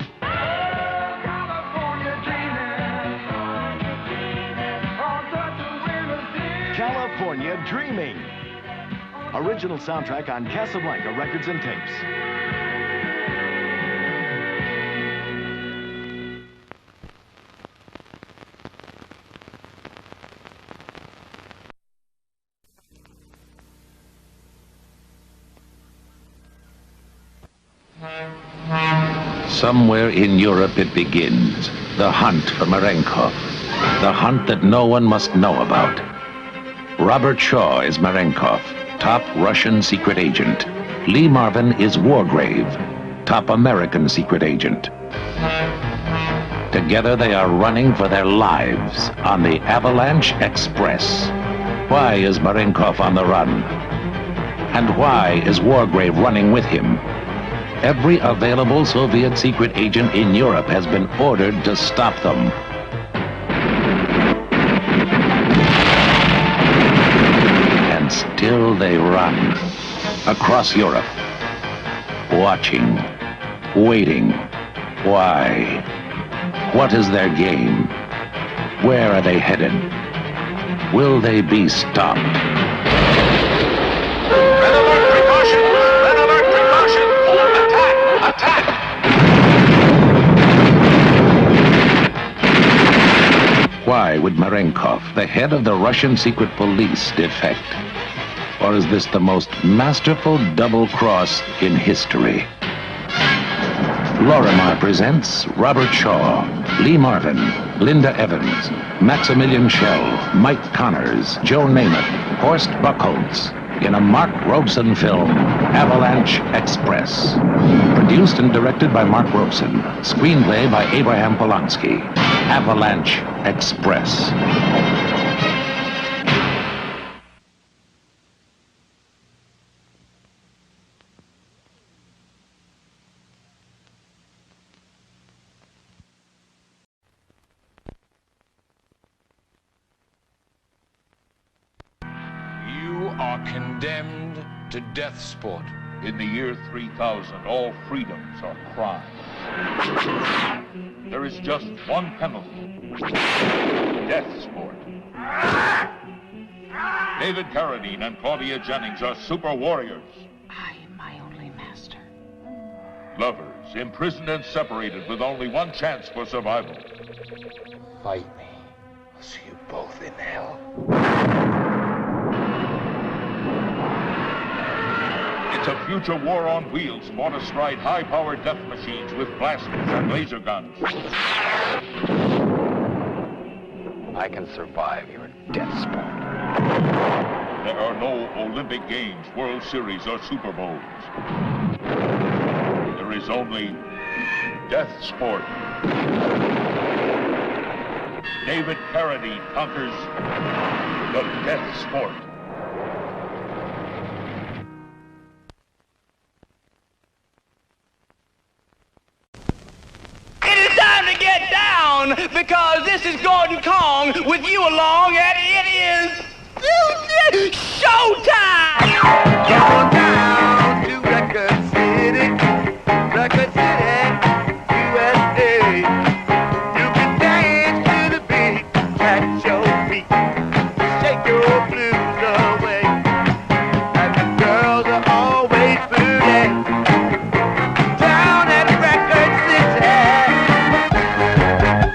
California Dreaming. Original soundtrack on Casablanca Records and Tapes. Somewhere in Europe it begins. The hunt for Marenkov. The hunt that no one must know about. Robert Shaw is Marenkov, top Russian secret agent. Lee Marvin is Wargrave, top American secret agent. Together they are running for their lives on the Avalanche Express. Why is Marenkov on the run? And why is Wargrave running with him? Every available Soviet secret agent in Europe has been ordered to stop them. And still they run across Europe, watching, waiting. Why? What is their game? Where are they headed? Will they be stopped? Why would Marenkov, the head of the Russian secret police, defect? Or is this the most masterful double cross in history? Lorimar presents Robert Shaw, Lee Marvin, Linda Evans, Maximilian Schell, Mike Connors, Joe Namath, Horst Buchholz, in a Mark Robeson film, Avalanche Express. Produced and directed by Mark Robeson. Screenplay by Abraham Polanski. Avalanche Express. You are condemned to Deathsport. In the year 3000, all freedoms are crime. There is just one penalty. Deathsport. David Carradine and Claudia Jennings are super warriors. I am my only master. Lovers, imprisoned and separated with only one chance for survival. Fight me. I'll see you both in hell. It's a future war on wheels fought astride high-powered death machines with blasters and laser guns. I can survive your Deathsport. There are no Olympic Games, World Series, or Super Bowls. There is only Deathsport. David Carradine conquers the Deathsport. Because this is Gordon Kong with you along, and it is showtime! Going down to Record City, USA. You can dance to the beat, catch your feet, shake your blues away. And the girls are always booty down at Record City.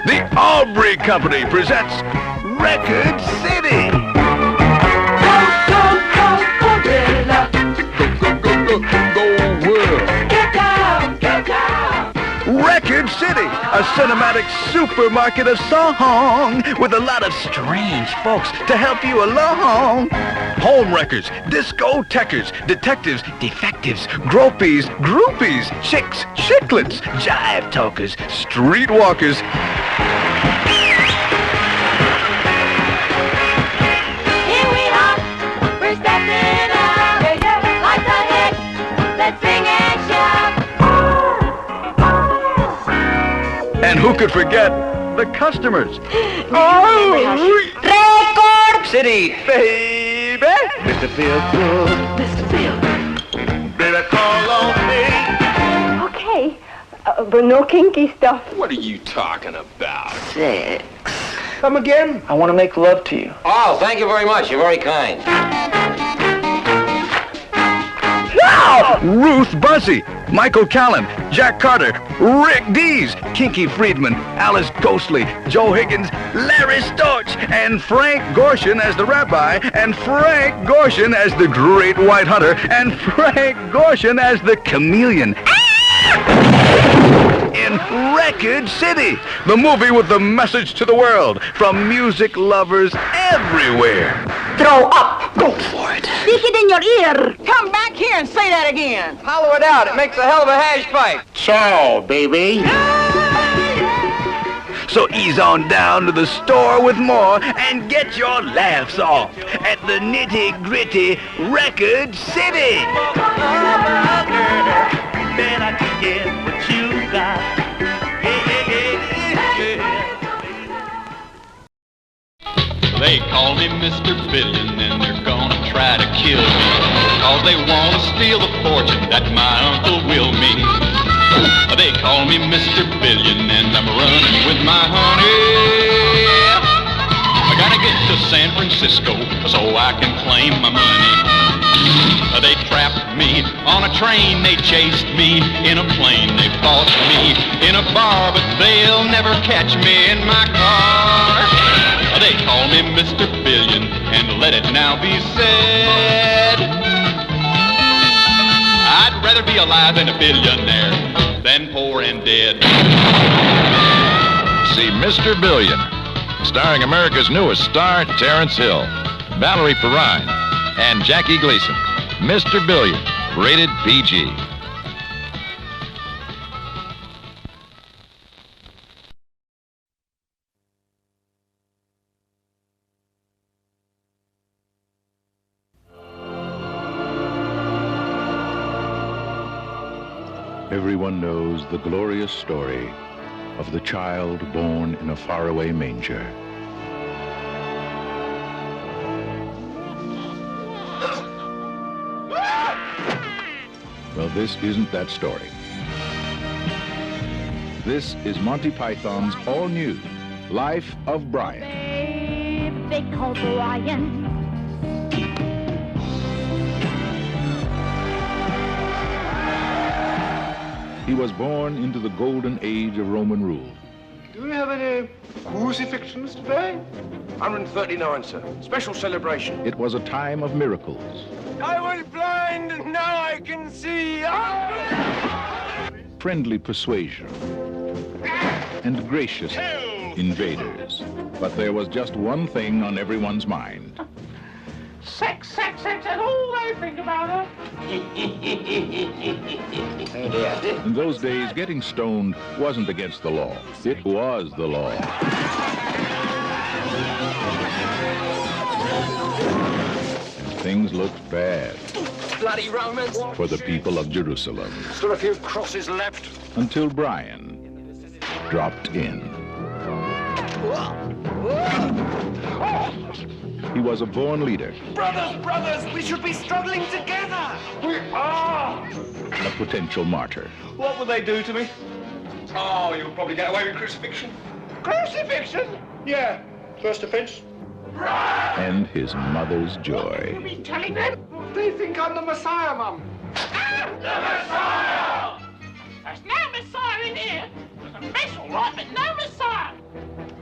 The Aubrey Company presents Record City. Go world. Get down. Record City, a cinematic supermarket of song with a lot of strange folks to help you along. Home wreckers, discothequers, detectives, defectives, gropies, groupies, chicks, chicklets, jive talkers, streetwalkers. Here we are, we're stepping out, lights ahead, let's sing and shout. And who could forget the customers? Record City, baby! baby. Mr. Feel Good. Mr. Feel Good. Baby, call on me. Okay, but no kinky stuff. What are you talking about? Sex. Come again? I want to make love to you. Oh, thank you very much. You're very kind. Ruth Buzzy, Michael Callan, Jack Carter, Rick Dees, Kinky Friedman, Alice Ghostly, Joe Higgins, Larry Storch, and Frank Gorshin as the rabbi, and Frank Gorshin as the Great White Hunter, and Frank Gorshin as the chameleon. In Record City, the movie with the message to the world from music lovers everywhere. Throw up. Go for it. Stick it in your ear. Come back here and say that again. Hollow it out. It makes a hell of a hash pipe. Ciao, baby. So ease on down to the store with more and get your laughs off at the nitty-gritty Record City. Bet I can get what you got. They call me Mr. Billion and they're gonna try to kill me, 'cause they wanna steal the fortune that my uncle willed me. They call me Mr. Billion and I'm running with my honey. I gotta get to San Francisco so I can claim my money. They trapped me on a train, they chased me in a plane, they fought me in a bar, but they'll never catch me in my car. They call me Mr. Billion, and let it now be said, I'd rather be alive and a billionaire than poor and dead. See Mr. Billion, starring America's newest star, Terrence Hill, Valerie Perrine, and Jackie Gleason. Mr. Billion, rated PG. Everyone knows the glorious story of the child born in a faraway manger. Well, this isn't that story. This is Monty Python's all-new Life of Brian. They call Brian. He was born into the golden age of Roman rule. Do we have any crucifixions today? 139, sir. Special celebration. It was a time of miracles. I was blind and now I can see. Friendly persuasion, and gracious invaders. But there was just one thing on everyone's mind. Sex, sex, sex, that's all they think about In those days, getting stoned wasn't against the law. It was the law. And things looked bad Bloody Romans. for the people of Jerusalem. Still a few crosses left. Until Brian dropped in. He was a born leader, Brothers, brothers, we should be struggling together. We are. a potential martyr. What will they do to me? Oh, you'll probably get away with crucifixion. Crucifixion? Yeah, first offense. And his mother's joy. You been telling them? They think I'm the Messiah, Mum. I'm the Messiah! There's no Messiah in here. There's a mess, all right, but no Messiah.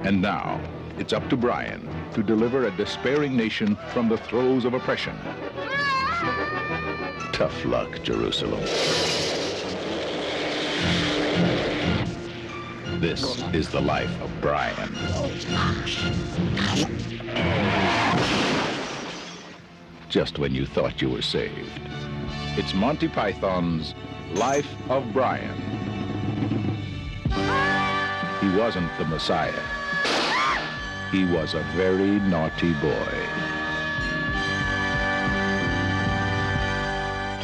And now, it's up to Brian to deliver a despairing nation from the throes of oppression. Tough luck, Jerusalem. This is the life of Brian. Just when you thought you were saved. It's Monty Python's Life of Brian. He wasn't the Messiah. He was a very naughty boy.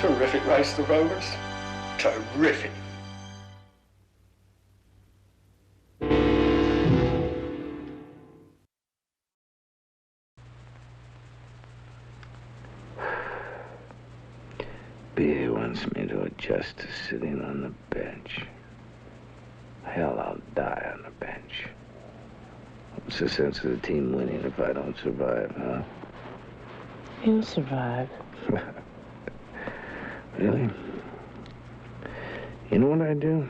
Terrific race, the Romans. Terrific. BA wants me to adjust to sitting on the bench. Hell, I'll die on the bench. What's the sense of the team winning if I don't survive, huh? You'll survive. Really? You know what I do?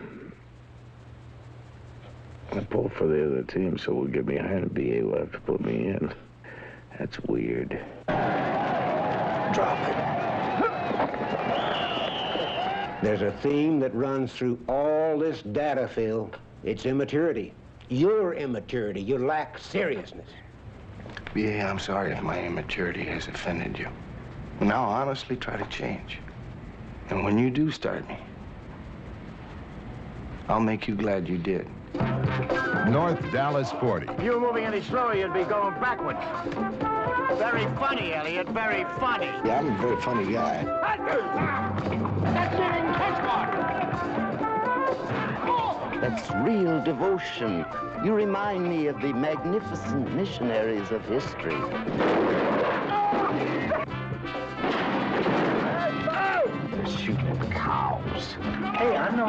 I pull for the other team, so we'll get behind a BA will have to put me in. That's weird. Drop it. There's a theme that runs through all this data, Phil. It's immaturity. Your immaturity. You lack seriousness. BA, I'm sorry if my immaturity has offended you. Now, honestly, try to change. And when you do start me, I'll make you glad you did. North Dallas 40. If you were moving any slower, you'd be going backwards. Very funny, Elliot. Very funny. Yeah, I'm a very funny guy. That's real devotion. You remind me of the magnificent missionaries of history. They're shooting cows. Hey, I know.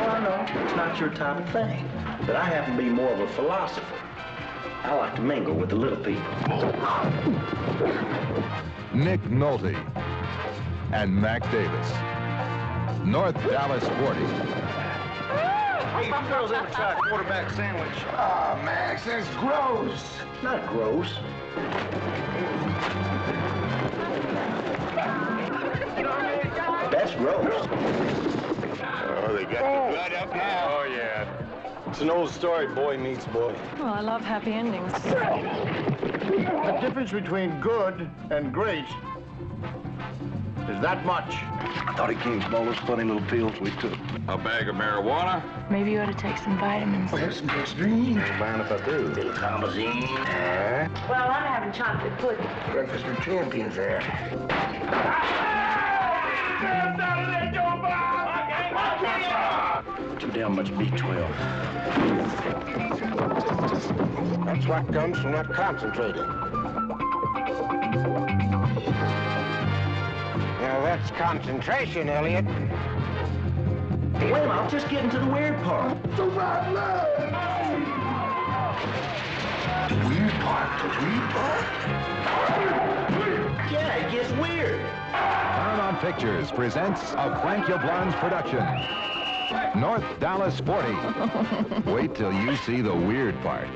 It's not your type of thing. But I happen to be more of a philosopher. I like to mingle with the little people. Nick Nolte and Mac Davis. North Dallas 40. Hey, you girls ever try a quarterback sandwich? Oh, Max, that's gross. Not gross. That's gross. Oh, they got the blood up now. Oh, yeah. It's an old story, boy meets boy. Well, I love happy endings. The difference between good and great is that much. I thought it came from all those funny little pills we took. A bag of marijuana? Maybe you ought to take some vitamins. Well, some extreme. Don't mind if I do. Little Thomasine. Well, I'm having chocolate pudding. Breakfast for champions there. Too damn much B12. That's what comes from not concentrating. Now that's concentration, Elliot. Wait a minute, I'm just getting to the weird part. The right leg! The weird part? The weird part? Yeah, it gets weird. Paramount Pictures presents a Frank Yablans production. North Dallas 40. Wait till you see the weird part.